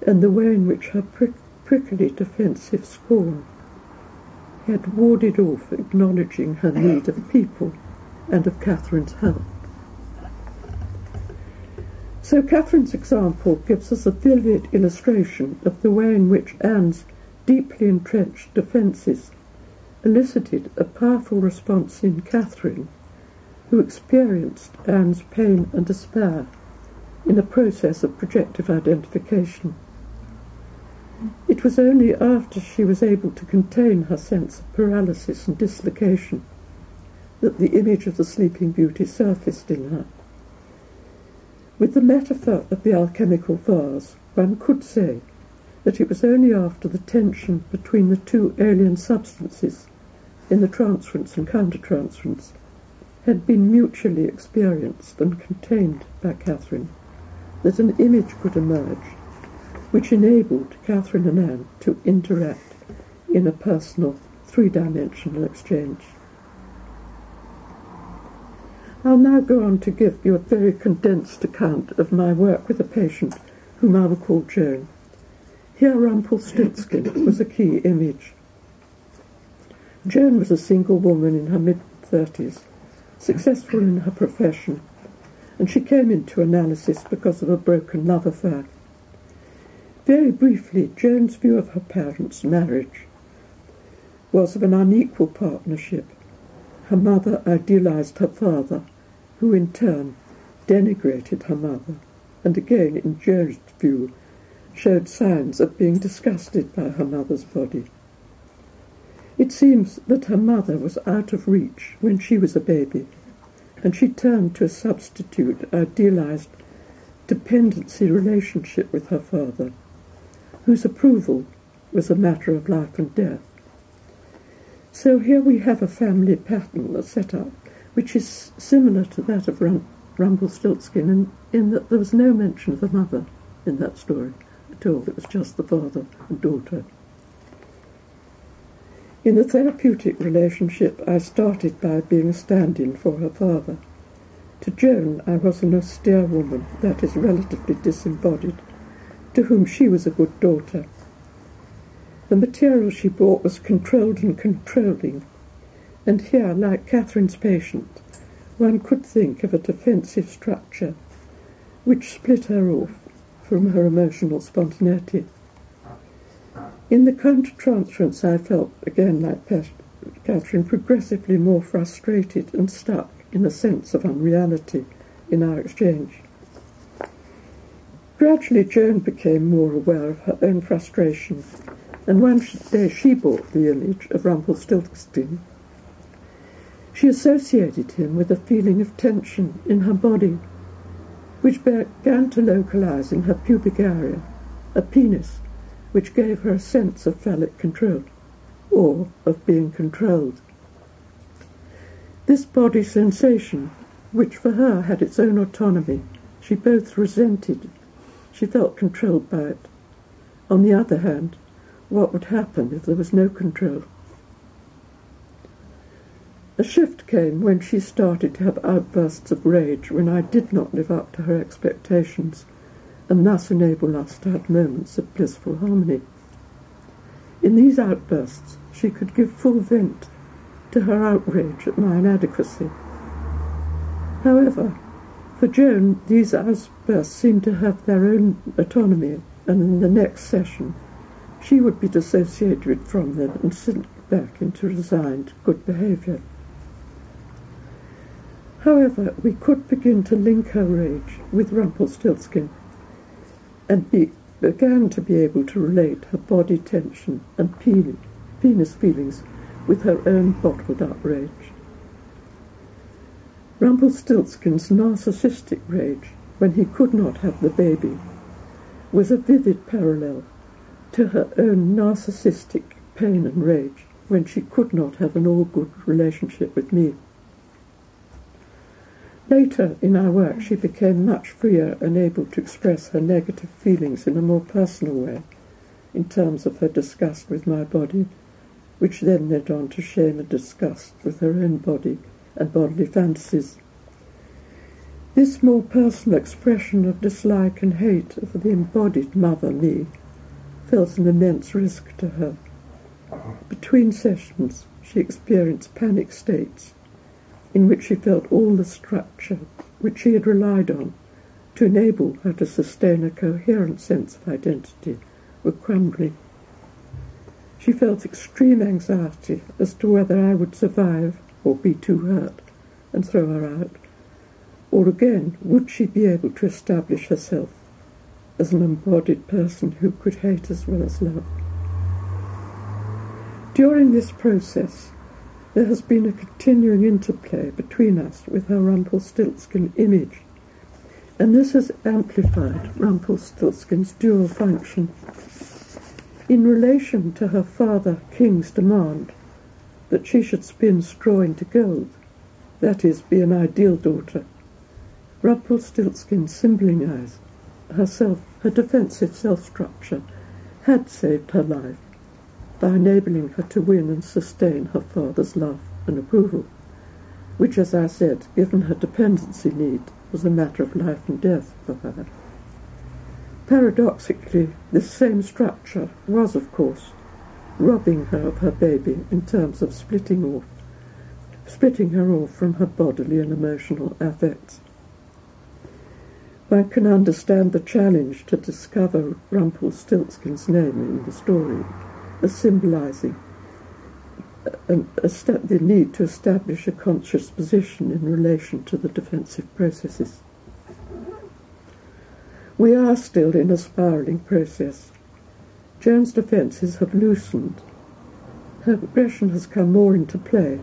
and the way in which her prickly defensive scorn had warded off acknowledging her need of people and of Catherine's help. So Catherine's example gives us a vivid illustration of the way in which Anne's deeply entrenched defences elicited a powerful response in Catherine, who experienced Anne's pain and despair in a process of projective identification. It was only after she was able to contain her sense of paralysis and dislocation that the image of the Sleeping Beauty surfaced in her. With the metaphor of the alchemical vase, one could say that it was only after the tension between the two alien substances in the transference and countertransference had been mutually experienced and contained by Catherine that an image could emerge which enabled Catherine and Anne to interact in a personal, three-dimensional exchange. I'll now go on to give you a very condensed account of my work with a patient whom I will call Joan. Here Rumpelstiltskin was a key image. Joan was a single woman in her mid-30s, successful in her profession, and she came into analysis because of a broken love affair. Very briefly, Joan's view of her parents' marriage was of an unequal partnership. Her mother idealised her father, who in turn denigrated her mother, and again, in Joan's view, showed signs of being disgusted by her mother's body. It seems that her mother was out of reach when she was a baby, and she turned to a substitute idealised dependency relationship with her father, whose approval was a matter of life and death. So here we have a family pattern set up, which is similar to that of Rumpelstiltskin in that there was no mention of the mother in that story at all. It was just the father and daughter. In the therapeutic relationship, I started by being a stand-in for her father. To Joan, I was an austere woman, that is, relatively disembodied, to whom she was a good daughter. The material she brought was controlled and controlling, and here, like Catherine's patient, one could think of a defensive structure which split her off from her emotional spontaneity. In the counter-transference, I felt, again like Catherine, progressively more frustrated and stuck in a sense of unreality in our exchange. Gradually, Joan became more aware of her own frustration, and one day she bought the image of Rumpelstiltskin. She associated him with a feeling of tension in her body, which began to localize in her pubic area, a penis, which gave her a sense of phallic control, or of being controlled. This body sensation, which for her had its own autonomy, she both resented. She felt controlled by it. On the other hand, what would happen if there was no control? A shift came when she started to have outbursts of rage when I did not live up to her expectations, and thus enable us to have moments of blissful harmony. In these outbursts, she could give full vent to her outrage at my inadequacy. However, for Joan, these outbursts seemed to have their own autonomy, and in the next session, she would be dissociated from them and sink back into resigned good behaviour. However, we could begin to link her rage with Rumpelstiltskin, and began to be able to relate her body tension and penis feelings with her own bottled up rage. Rumpelstiltskin's narcissistic rage, when he could not have the baby, was a vivid parallel to her own narcissistic pain and rage when she could not have an all-good relationship with me. Later in our work, she became much freer and able to express her negative feelings in a more personal way, in terms of her disgust with my body, which then led on to shame and disgust with her own body and bodily fantasies. This more personal expression of dislike and hate of the embodied mother me felt an immense risk to her. Between sessions, she experienced panic states in which she felt all the structure which she had relied on to enable her to sustain a coherent sense of identity were crumbling. She felt extreme anxiety as to whether I would survive or be too hurt and throw her out, or again, would she be able to establish herself as an embodied person who could hate as well as love. During this process, there has been a continuing interplay between us with her Rumpelstiltskin image, and this has amplified Rumpelstiltskin's dual function. In relation to her father, King's demand that she should spin straw into gold, that is, be an ideal daughter, Rumpelstiltskin symbolized herself, her defensive self-structure had saved her life by enabling her to win and sustain her father's love and approval, which, as I said, given her dependency need, was a matter of life and death for her. Paradoxically, this same structure was, of course, robbing her of her baby in terms of splitting her off from her bodily and emotional affects. One can understand the challenge to discover Rumpelstiltskin's name in the story as symbolizing the need to establish a conscious position in relation to the defensive processes. We are still in a spiralling process. Joan's defences have loosened. Her aggression has come more into play,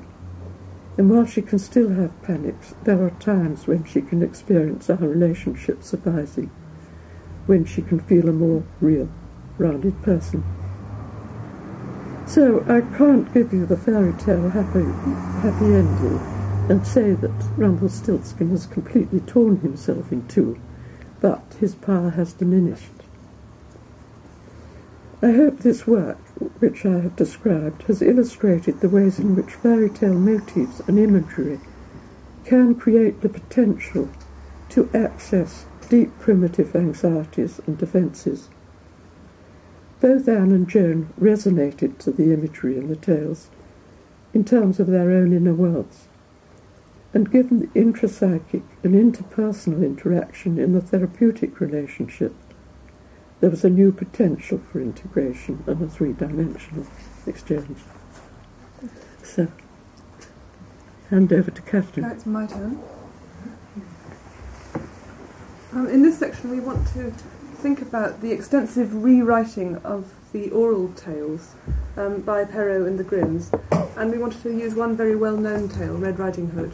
and while she can still have panics, there are times when she can experience our relationship surviving, when she can feel a more real rounded person. So I can't give you the fairy tale happy ending and say that Rumpelstiltskin has completely torn himself in two, but his power has diminished. I hope this work, which I have described, has illustrated the ways in which fairy tale motifs and imagery can create the potential to access deep primitive anxieties and defences. Both Anne and Joan resonated to the imagery in the tales in terms of their own inner worlds, and given the intrapsychic and interpersonal interaction in the therapeutic relationship, there was a new potential for integration and a three-dimensional exchange. So, hand over to Catherine. Now it's my turn. In this section we want to think about the extensive rewriting of the oral tales by Perrault and the Grimms, and we wanted to use one very well-known tale, Red Riding Hood,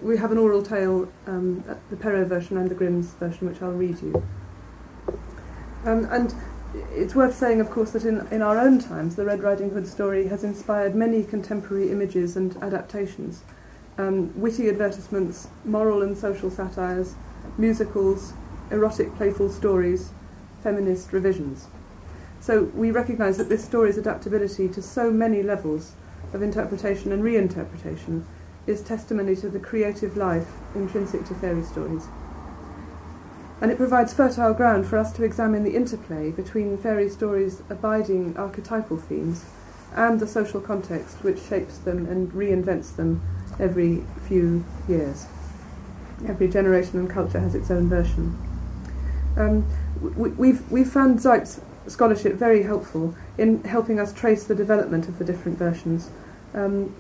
we have an oral tale, the Perrault version and the Grimms version, which I'll read you. And it's worth saying, of course, that in our own times, the Red Riding Hood story has inspired many contemporary images and adaptations, witty advertisements, moral and social satires, musicals, erotic playful stories, feminist revisions. So we recognise that this story's adaptability to so many levels of interpretation and reinterpretation is testimony to the creative life intrinsic to fairy stories. And it provides fertile ground for us to examine the interplay between fairy stories' abiding archetypal themes and the social context which shapes them and reinvents them every few years. Every generation and culture has its own version. We've found Zipes' scholarship very helpful in helping us trace the development of the different versions, and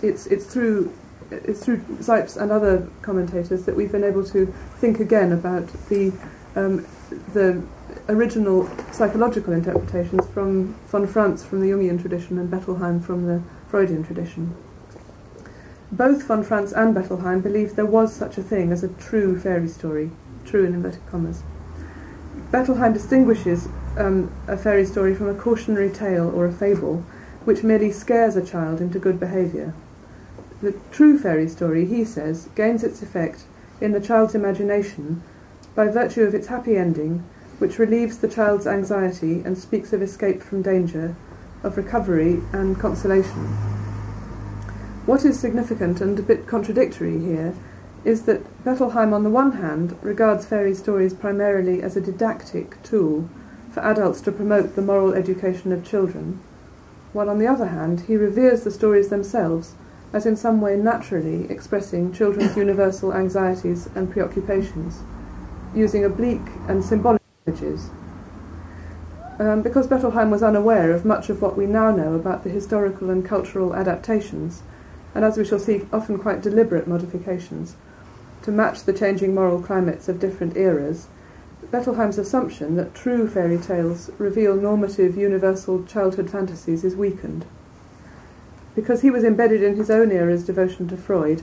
it's through Zipes and other commentators that we've been able to think again about the original psychological interpretations from von Franz from the Jungian tradition and Bettelheim from the Freudian tradition. Both von Franz and Bettelheim believed there was such a thing as a true fairy story, true in inverted commas. Bettelheim distinguishes a fairy story from a cautionary tale or a fable, which merely scares a child into good behaviour. The true fairy story, he says, gains its effect in the child's imagination by virtue of its happy ending, which relieves the child's anxiety and speaks of escape from danger, of recovery and consolation. What is significant and a bit contradictory here is that Bettelheim, on the one hand, regards fairy stories primarily as a didactic tool for adults to promote the moral education of children, while on the other hand, he reveres the stories themselves as in some way naturally expressing children's universal anxieties and preoccupations, using oblique and symbolic images. Because Bettelheim was unaware of much of what we now know about the historical and cultural adaptations, and as we shall see, often quite deliberate modifications, to match the changing moral climates of different eras, Bettelheim's assumption that true fairy tales reveal normative universal childhood fantasies is weakened. Because he was embedded in his own era's devotion to Freud,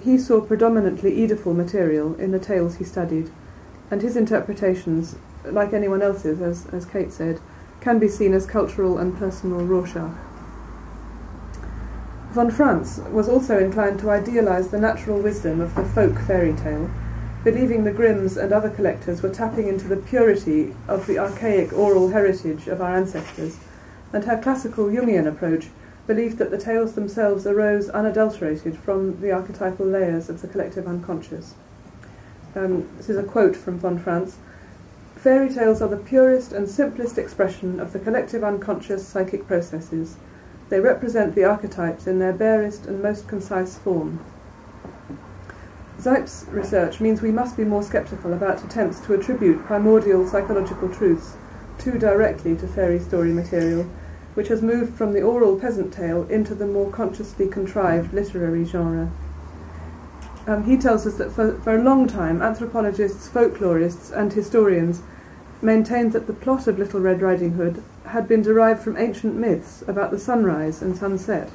he saw predominantly Oedipal material in the tales he studied, and his interpretations, like anyone else's, as Kate said, can be seen as cultural and personal Rorschach. Von Franz was also inclined to idealise the natural wisdom of the folk fairy tale, believing the Grimms and other collectors were tapping into the purity of the archaic oral heritage of our ancestors, and her classical Jungian approach believed that the tales themselves arose unadulterated from the archetypal layers of the collective unconscious. This is a quote from von Franz. "Fairy tales are the purest and simplest expression of the collective unconscious psychic processes. They represent the archetypes in their barest and most concise form." Zipes' research means we must be more sceptical about attempts to attribute primordial psychological truths too directly to fairy story material, which has moved from the oral peasant tale into the more consciously contrived literary genre. He tells us that for a long time, anthropologists, folklorists and historians maintained that the plot of Little Red Riding Hood had been derived from ancient myths about the sunrise and sunset,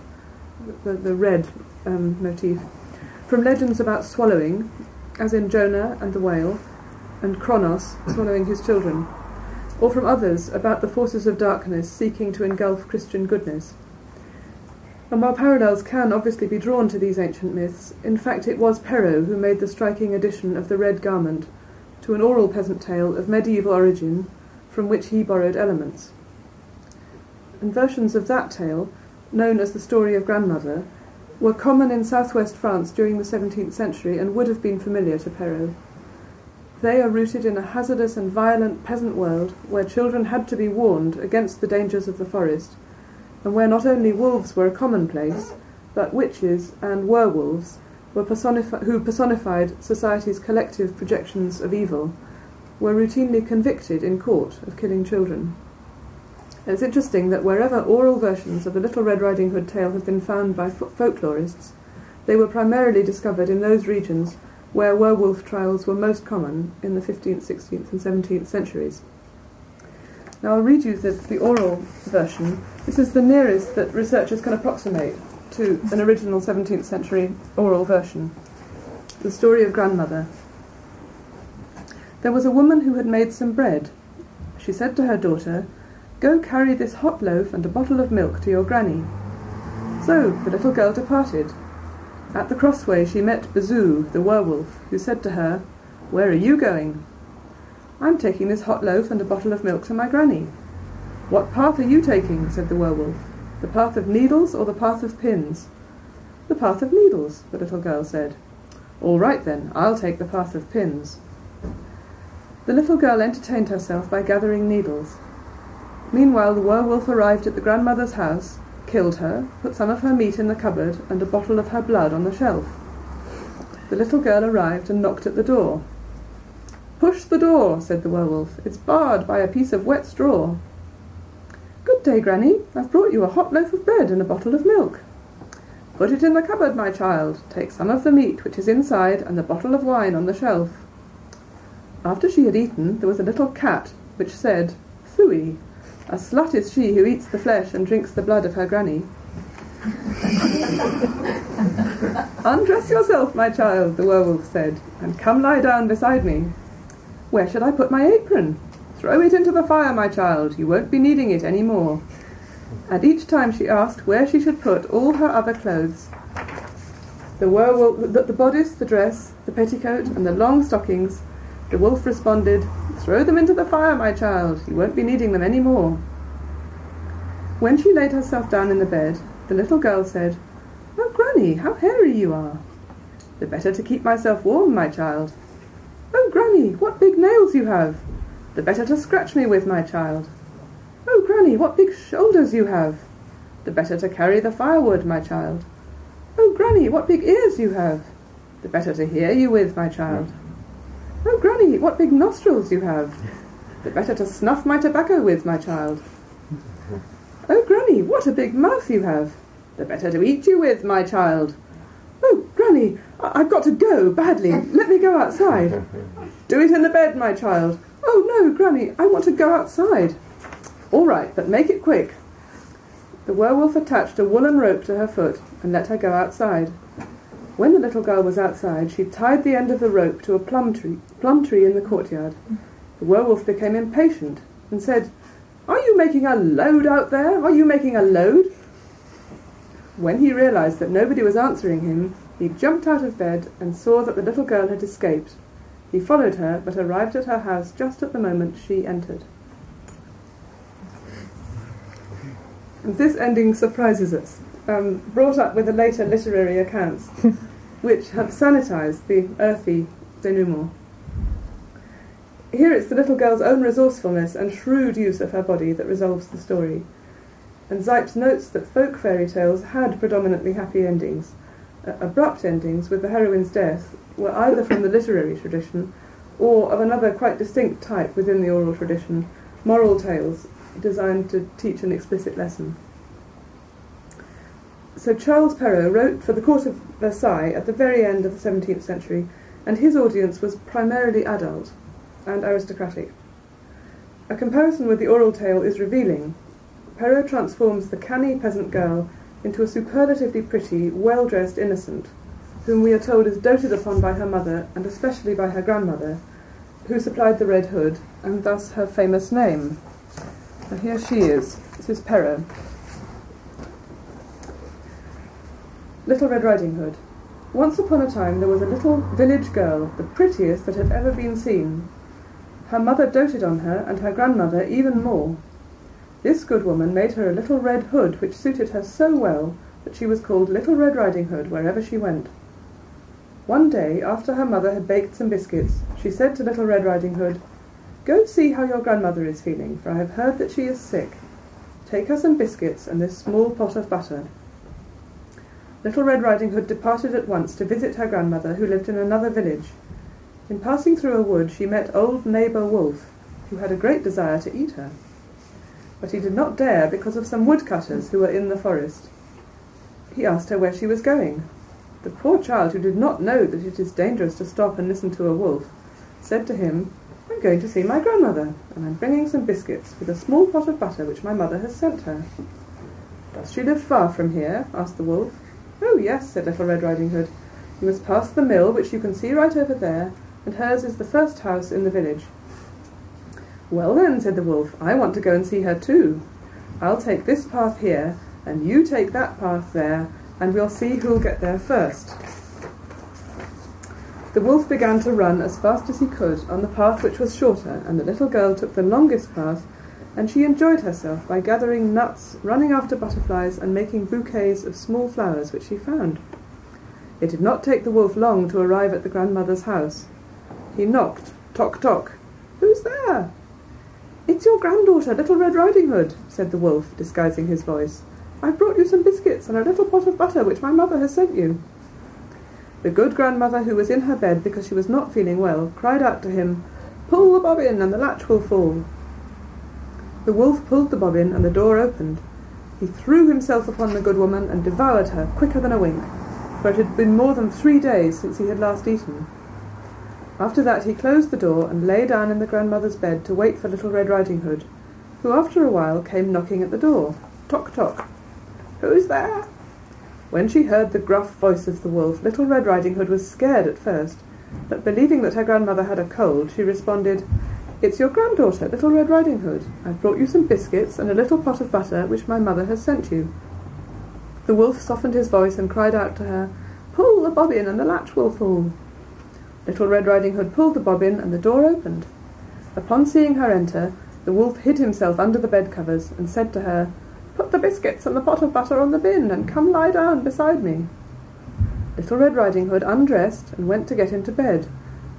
the red motif, from legends about swallowing, as in Jonah and the whale, and Kronos swallowing his children, or from others about the forces of darkness seeking to engulf Christian goodness. And while parallels can obviously be drawn to these ancient myths, in fact it was Perrault who made the striking addition of the red garment to an oral peasant tale of medieval origin from which he borrowed elements. And versions of that tale, known as the story of Grandmother, were common in southwest France during the 17th century and would have been familiar to Perrault. They are rooted in a hazardous and violent peasant world where children had to be warned against the dangers of the forest, and where not only wolves were a commonplace, but witches and werewolves who personified society's collective projections of evil, were routinely convicted in court of killing children. And it's interesting that wherever oral versions of the Little Red Riding Hood tale have been found by folklorists, they were primarily discovered in those regions where werewolf trials were most common in the 15th, 16th and 17th centuries. Now I'll read you the oral version. This is the nearest that researchers can approximate to an original 17th century oral version. The story of Grandmother. There was a woman who had made some bread. She said to her daughter, "Go carry this hot loaf and a bottle of milk to your granny." So the little girl departed. At the crossway she met Bazoo, the werewolf, who said to her, "Where are you going?" "I'm taking this hot loaf and a bottle of milk to my granny." "What path are you taking?" said the werewolf. "The path of needles or the path of pins?" "The path of needles," the little girl said. "All right then, I'll take the path of pins." The little girl entertained herself by gathering needles. Meanwhile the werewolf arrived at the grandmother's house, killed her, put some of her meat in the cupboard and a bottle of her blood on the shelf. The little girl arrived and knocked at the door. "Push the door," said the werewolf. "It's barred by a piece of wet straw." "Good day, Granny. I've brought you a hot loaf of bread and a bottle of milk." "Put it in the cupboard, my child. Take some of the meat which is inside and the bottle of wine on the shelf." After she had eaten, there was a little cat which said, "Phooey, a slut is she who eats the flesh and drinks the blood of her granny." "Undress yourself, my child," the werewolf said, "and come lie down beside me." "Where should I put my apron?" "Throw it into the fire, my child. You won't be needing it any more." And each time she asked where she should put all her other clothes. The bodice, the dress, the petticoat, and the long stockings, the wolf responded, "Throw them into the fire, my child. You won't be needing them any more." When she laid herself down in the bed, the little girl said, "Oh, Granny, how hairy you are." "The better to keep myself warm, my child." "Oh, Granny, what big nails you have." "The better to scratch me with, my child." "Oh, Granny, what big shoulders you have." "The better to carry the firewood, my child." "Oh, Granny, what big ears you have." "The better to hear you with, my child." "Oh, Granny, what big nostrils you have." "The better to snuff my tobacco with, my child." "Oh, Granny, what a big mouth you have." "The better to eat you with, my child." "Oh, Granny, I've got to go badly. Let me go outside." "Do it in the bed, my child." "Oh, no, Granny, I want to go outside." "All right, but make it quick." The werewolf attached a woolen rope to her foot and let her go outside. When the little girl was outside, she tied the end of the rope to a plum tree in the courtyard. The werewolf became impatient and said, "Are you making a load out there? Are you making a load?" When he realized that nobody was answering him, he jumped out of bed and saw that the little girl had escaped. He followed her, but arrived at her house just at the moment she entered. And this ending surprises us, brought up with the later literary accounts, which have sanitized the earthy denouement. Here it's the little girl's own resourcefulness and shrewd use of her body that resolves the story. And Zipes notes that folk fairy tales had predominantly happy endings. Abrupt endings, with the heroine's death, were either from the literary tradition or of another quite distinct type within the oral tradition, moral tales designed to teach an explicit lesson. So Charles Perrault wrote for the court of Versailles at the very end of the 17th century, and his audience was primarily adult and aristocratic. A comparison with the oral tale is revealing. Perrault transforms the canny peasant girl into a superlatively pretty, well-dressed innocent, whom we are told is doted upon by her mother, and especially by her grandmother, who supplied the Red Hood, and thus her famous name. Now here she is. This is Perrault. Little Red Riding Hood. Once upon a time there was a little village girl, the prettiest that had ever been seen. Her mother doted on her, and her grandmother even more. This good woman made her a little red hood which suited her so well that she was called Little Red Riding Hood wherever she went. One day, after her mother had baked some biscuits, she said to Little Red Riding Hood, "Go see how your grandmother is feeling, for I have heard that she is sick. Take her some biscuits and this small pot of butter." Little Red Riding Hood departed at once to visit her grandmother, who lived in another village. In passing through a wood she met old neighbour Wolf, who had a great desire to eat her. But he did not dare because of some woodcutters who were in the forest. He asked her where she was going. The poor child, who did not know that it is dangerous to stop and listen to a wolf, said to him, "I'm going to see my grandmother, and I'm bringing some biscuits with a small pot of butter which my mother has sent her." "Does she live far from here?" asked the wolf. "Oh yes," said Little Red Riding Hood. "You must pass the mill, which you can see right over there, and hers is the first house in the village." "Well then," said the wolf, "I want to go and see her too. I'll take this path here, and you take that path there, and we'll see who'll get there first." The wolf began to run as fast as he could on the path which was shorter, and the little girl took the longest path, and she enjoyed herself by gathering nuts, running after butterflies, and making bouquets of small flowers which she found. It did not take the wolf long to arrive at the grandmother's house. He knocked, tock tock. "Who's there?" "It's your granddaughter, Little Red Riding Hood," said the wolf, disguising his voice. "I've brought you some biscuits and a little pot of butter which my mother has sent you." The good grandmother, who was in her bed because she was not feeling well, cried out to him, "Pull the bobbin and the latch will fall." The wolf pulled the bobbin and the door opened. He threw himself upon the good woman and devoured her quicker than a wink, for it had been more than 3 days since he had last eaten. After that he closed the door and lay down in the grandmother's bed to wait for Little Red Riding Hood, who after a while came knocking at the door. Tock tock. "Who's there?" When she heard the gruff voice of the wolf, Little Red Riding Hood was scared at first, but believing that her grandmother had a cold, she responded, "It's your granddaughter, Little Red Riding Hood. I've brought you some biscuits and a little pot of butter which my mother has sent you." The wolf softened his voice and cried out to her, "Pull the bobbin and the latch will fall." Little Red Riding Hood pulled the bobbin and the door opened. Upon seeing her enter, the wolf hid himself under the bedcovers and said to her, "Put the biscuits and the pot of butter on the bin and come lie down beside me." Little Red Riding Hood undressed and went to get into bed,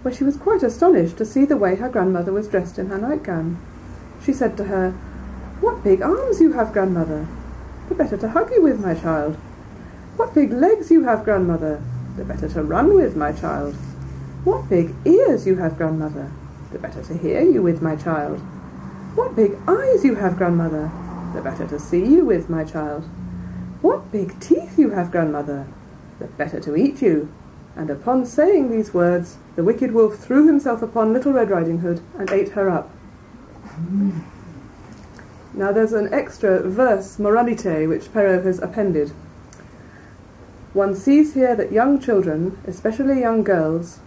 where she was quite astonished to see the way her grandmother was dressed in her nightgown. She said to her, "What big arms you have, grandmother! The better to hug you with, my child. What big legs you have, grandmother! The better to run with, my child. What big ears you have, grandmother! The better to hear you with, my child. What big eyes you have, grandmother! The better to see you with, my child. What big teeth you have, grandmother! The better to eat you." And upon saying these words, the wicked wolf threw himself upon Little Red Riding Hood and ate her up. Now there's an extra verse moralité which Perrault has appended. One sees here that young children, especially young girls,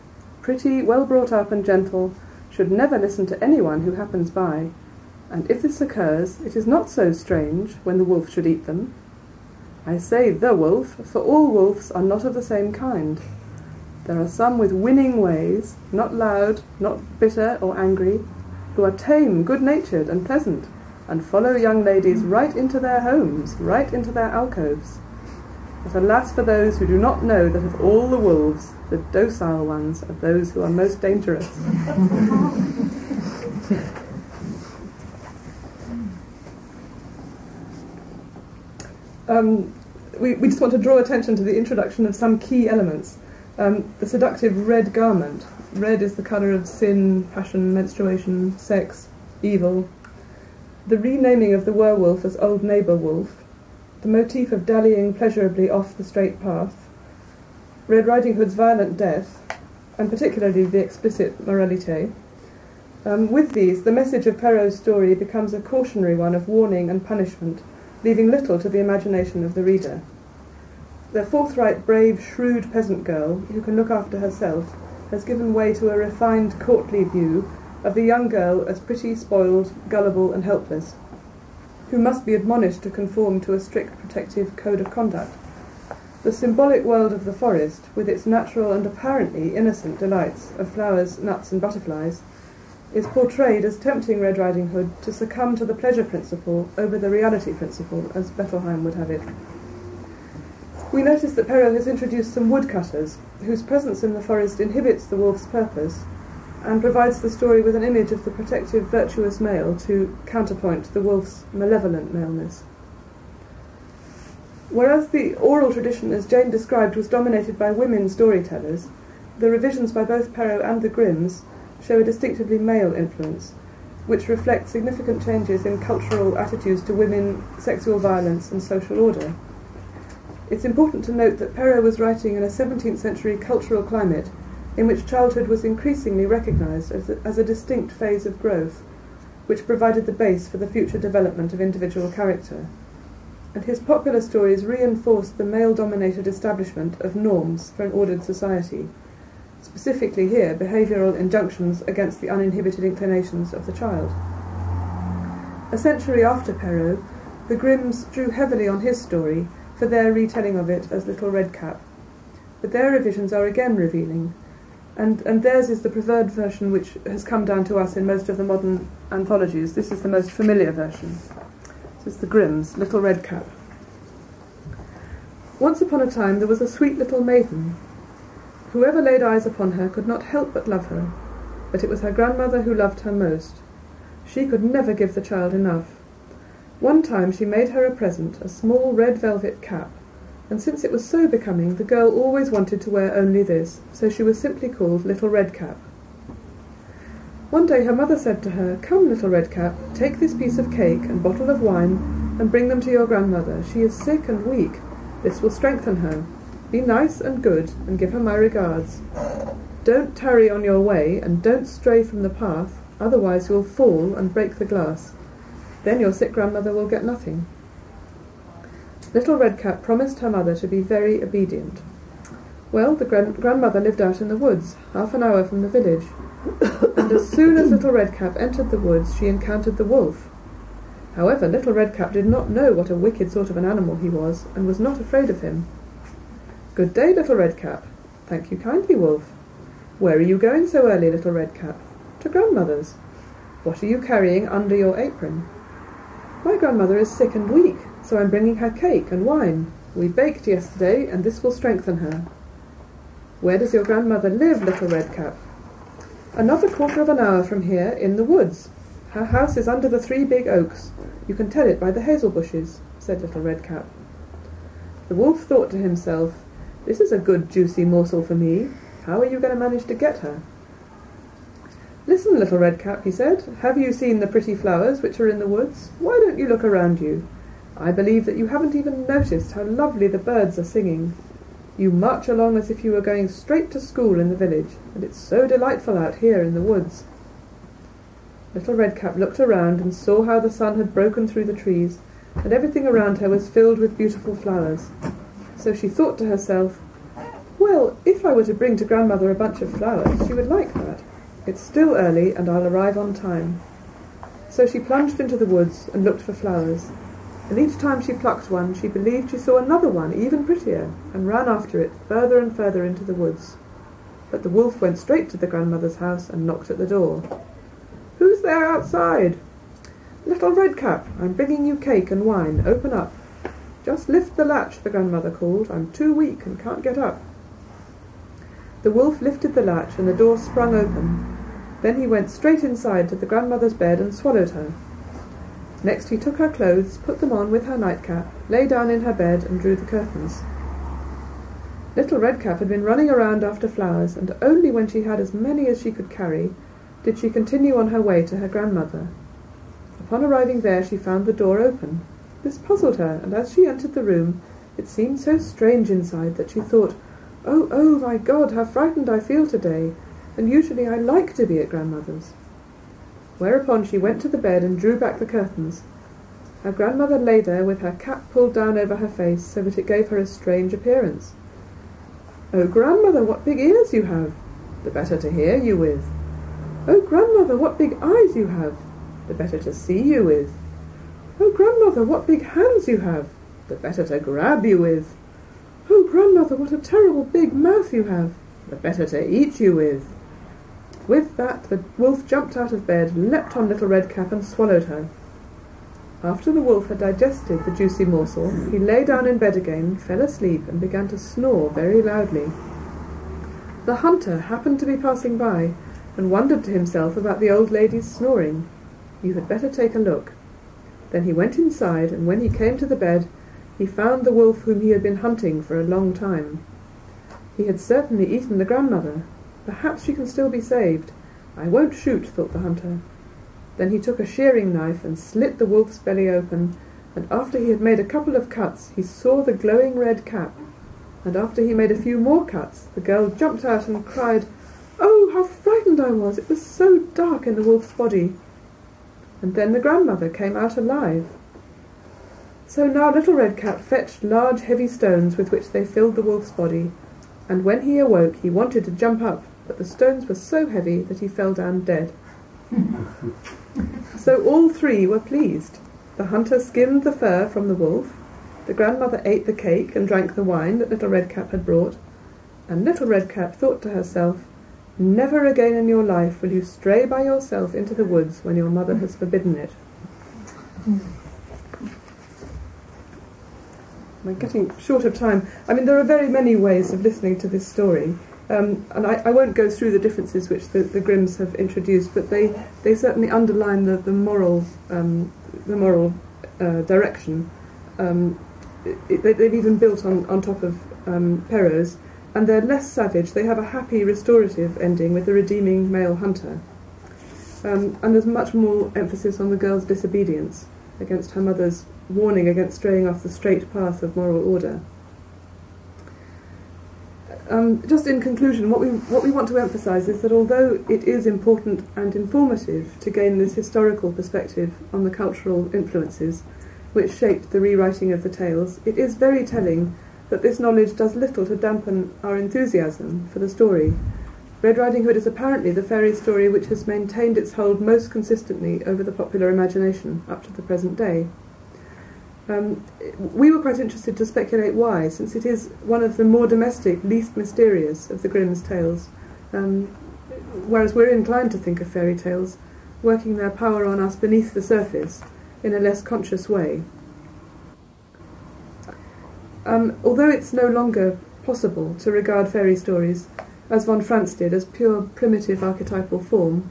pretty, well brought up and gentle, should never listen to anyone who happens by, and if this occurs, it is not so strange when the wolf should eat them. I say the wolf, for all wolves are not of the same kind. There are some with winning ways, not loud, not bitter or angry, who are tame, good-natured and pleasant, and follow young ladies right into their homes, right into their alcoves. But alas for those who do not know that of all the wolves, the docile ones are those who are most dangerous. We just want to draw attention to the introduction of some key elements. The seductive red garment. Red is the colour of sin, passion, menstruation, sex, evil. The renaming of the werewolf as Old Neighbour Wolf. The motif of dallying pleasurably off the straight path. Red Riding Hood's violent death, and particularly the explicit moralité. With these, the message of Perrault's story becomes a cautionary one of warning and punishment, leaving little to the imagination of the reader. The forthright, brave, shrewd peasant girl, who can look after herself, has given way to a refined, courtly view of the young girl as pretty, spoiled, gullible and helpless, who must be admonished to conform to a strict protective code of conduct. The symbolic world of the forest, with its natural and apparently innocent delights of flowers, nuts and butterflies, is portrayed as tempting Red Riding Hood to succumb to the pleasure principle over the reality principle, as Bettelheim would have it. We notice that Perrault has introduced some woodcutters, whose presence in the forest inhibits the wolf's purpose, and provides the story with an image of the protective, virtuous male to counterpoint the wolf's malevolent maleness. Whereas the oral tradition, as Jane described, was dominated by women storytellers, the revisions by both Perrault and the Grimms show a distinctively male influence, which reflects significant changes in cultural attitudes to women, sexual violence and social order. It's important to note that Perrault was writing in a 17th century cultural climate in which childhood was increasingly recognised as a distinct phase of growth, which provided the base for the future development of individual character. And his popular stories reinforced the male-dominated establishment of norms for an ordered society, specifically here behavioural injunctions against the uninhibited inclinations of the child. A century after Perrault, the Grimms drew heavily on his story for their retelling of it as Little Red Cap, but their revisions are again revealing, and theirs is the preferred version which has come down to us in most of the modern anthologies. This is the most familiar version. This is the Grimms, Little Red Cap. Once upon a time there was a sweet little maiden. Whoever laid eyes upon her could not help but love her, but it was her grandmother who loved her most. She could never give the child enough. One time she made her a present, a small red velvet cap, and since it was so becoming, the girl always wanted to wear only this, so she was simply called Little Red Cap. One day her mother said to her, "Come, Little Red Cap, take this piece of cake and bottle of wine and bring them to your grandmother. She is sick and weak. This will strengthen her. Be nice and good, and give her my regards. Don't tarry on your way, and don't stray from the path, otherwise you'll fall and break the glass. Then your sick grandmother will get nothing." Little Red Cap promised her mother to be very obedient. Well, the grandmother lived out in the woods, half an hour from the village, and as soon as Little Red Cap entered the woods, she encountered the wolf. However, Little Red Cap did not know what a wicked sort of an animal he was, and was not afraid of him. "Good day, Little Red Cap." "Thank you kindly, Wolf." "Where are you going so early, Little Red Cap?" "To grandmother's." "What are you carrying under your apron?" "My grandmother is sick and weak, so I'm bringing her cake and wine. We baked yesterday, and this will strengthen her." "Where does your grandmother live, Little Red Cap?" "Another quarter of an hour from here, in the woods. Her house is under the 3 big oaks. You can tell it by the hazel bushes," said Little Red Cap. The wolf thought to himself, "This is a good juicy morsel for me. How are you going to manage to get her?" "Listen, Little Red Cap," he said, "have you seen the pretty flowers which are in the woods? Why don't you look around you? I believe that you haven't even noticed how lovely the birds are singing. You march along as if you were going straight to school in the village, and it's so delightful out here in the woods." Little Red Cap looked around and saw how the sun had broken through the trees, and everything around her was filled with beautiful flowers. So she thought to herself, "Well, if I were to bring to grandmother a bunch of flowers, she would like that. It's still early, and I'll arrive on time." So she plunged into the woods and looked for flowers, and each time she plucked one, she believed she saw another one even prettier, and ran after it further and further into the woods. But the wolf went straight to the grandmother's house and knocked at the door. "Who's there outside?" "Little Red Cap, I'm bringing you cake and wine. Open up." "Just lift the latch," the grandmother called. "I'm too weak and can't get up." The wolf lifted the latch and the door sprung open. Then he went straight inside to the grandmother's bed and swallowed her. Next he took her clothes, put them on with her nightcap, lay down in her bed and drew the curtains. Little Red Cap had been running around after flowers, and only when she had as many as she could carry did she continue on her way to her grandmother. Upon arriving there she found the door open. This puzzled her, and as she entered the room it seemed so strange inside that she thought, oh, my God, how frightened I feel today, and usually I like to be at grandmother's." Whereupon she went to the bed and drew back the curtains. Her grandmother lay there with her cap pulled down over her face so that it gave her a strange appearance. "Oh, grandmother, what big ears you have!" the better to hear you with. Oh, grandmother, what big eyes you have, the better to see you with. Oh, grandmother, what big hands you have, the better to grab you with. Oh, grandmother, what a terrible big mouth you have, the better to eat you with. With that, the wolf jumped out of bed, leapt on Little Red Cap and swallowed her. After the wolf had digested the juicy morsel, he lay down in bed again, fell asleep, and began to snore very loudly. The hunter happened to be passing by, and wondered to himself about the old lady's snoring. You had better take a look. Then he went inside, and when he came to the bed, he found the wolf whom he had been hunting for a long time. He had certainly eaten the grandmother. Perhaps she can still be saved. I won't shoot, thought the hunter. Then he took a shearing knife and slit the wolf's belly open, and after he had made a couple of cuts, he saw the glowing red cap, and after he made a few more cuts, the girl jumped out and cried, "Oh, how frightened I was! It was so dark in the wolf's body." And then the grandmother came out alive. So now Little Red Cap fetched large heavy stones with which they filled the wolf's body, and when he awoke he wanted to jump up, but the stones were so heavy that he fell down dead. So all three were pleased. The hunter skimmed the fur from the wolf, the grandmother ate the cake and drank the wine that Little Red Cap had brought, and Little Red Cap thought to herself, "Never again in your life will you stray by yourself into the woods when your mother has forbidden it." We're getting short of time. I mean, there are very many ways of listening to this story, and I won't go through the differences which the Grimms have introduced, but they certainly underline the moral direction. They've even built on top of Perrault's, and they're less savage. They have a happy restorative ending with the redeeming male hunter, and there's much more emphasis on the girl's disobedience against her mother's warning against straying off the straight path of moral order. Just in conclusion, what we want to emphasise is that although it is important and informative to gain this historical perspective on the cultural influences which shaped the rewriting of the tales, it is very telling that this knowledge does little to dampen our enthusiasm for the story. Red Riding Hood is apparently the fairy story which has maintained its hold most consistently over the popular imagination up to the present day. We were quite interested to speculate why, since it is one of the more domestic, least mysterious of the Grimm's tales, whereas we're inclined to think of fairy tales working their power on us beneath the surface in a less conscious way. Although it's no longer possible to regard fairy stories, as von Franz did, as pure primitive archetypal form,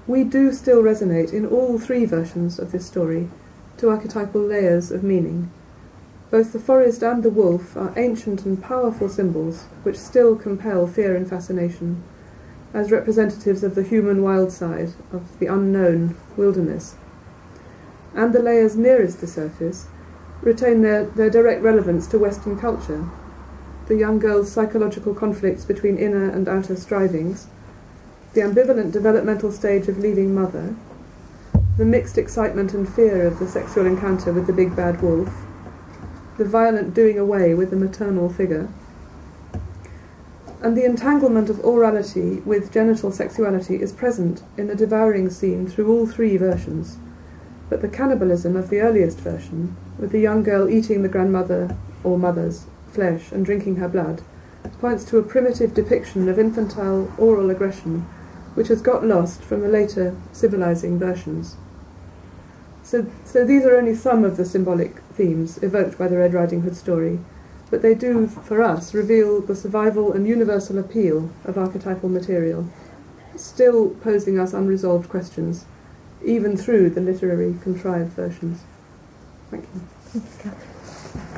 we do still resonate in all three versions of this story to archetypal layers of meaning. Both the forest and the wolf are ancient and powerful symbols which still compel fear and fascination, as representatives of the human wild side, of the unknown wilderness. And the layers nearest the surface retain their direct relevance to Western culture. The young girl's psychological conflicts between inner and outer strivings, the ambivalent developmental stage of leaving mother, the mixed excitement and fear of the sexual encounter with the big bad wolf, the violent doing away with the maternal figure, and the entanglement of orality with genital sexuality is present in the devouring scene through all three versions. But the cannibalism of the earliest version, with the young girl eating the grandmother or mother's flesh and drinking her blood, points to a primitive depiction of infantile oral aggression which has got lost from the later civilizing versions. So these are only some of the symbolic themes evoked by the Red Riding Hood story, but they do, for us, reveal the survival and universal appeal of archetypal material, still posing us unresolved questions, even through the literary contrived versions. Thank you. Thank you, Kath.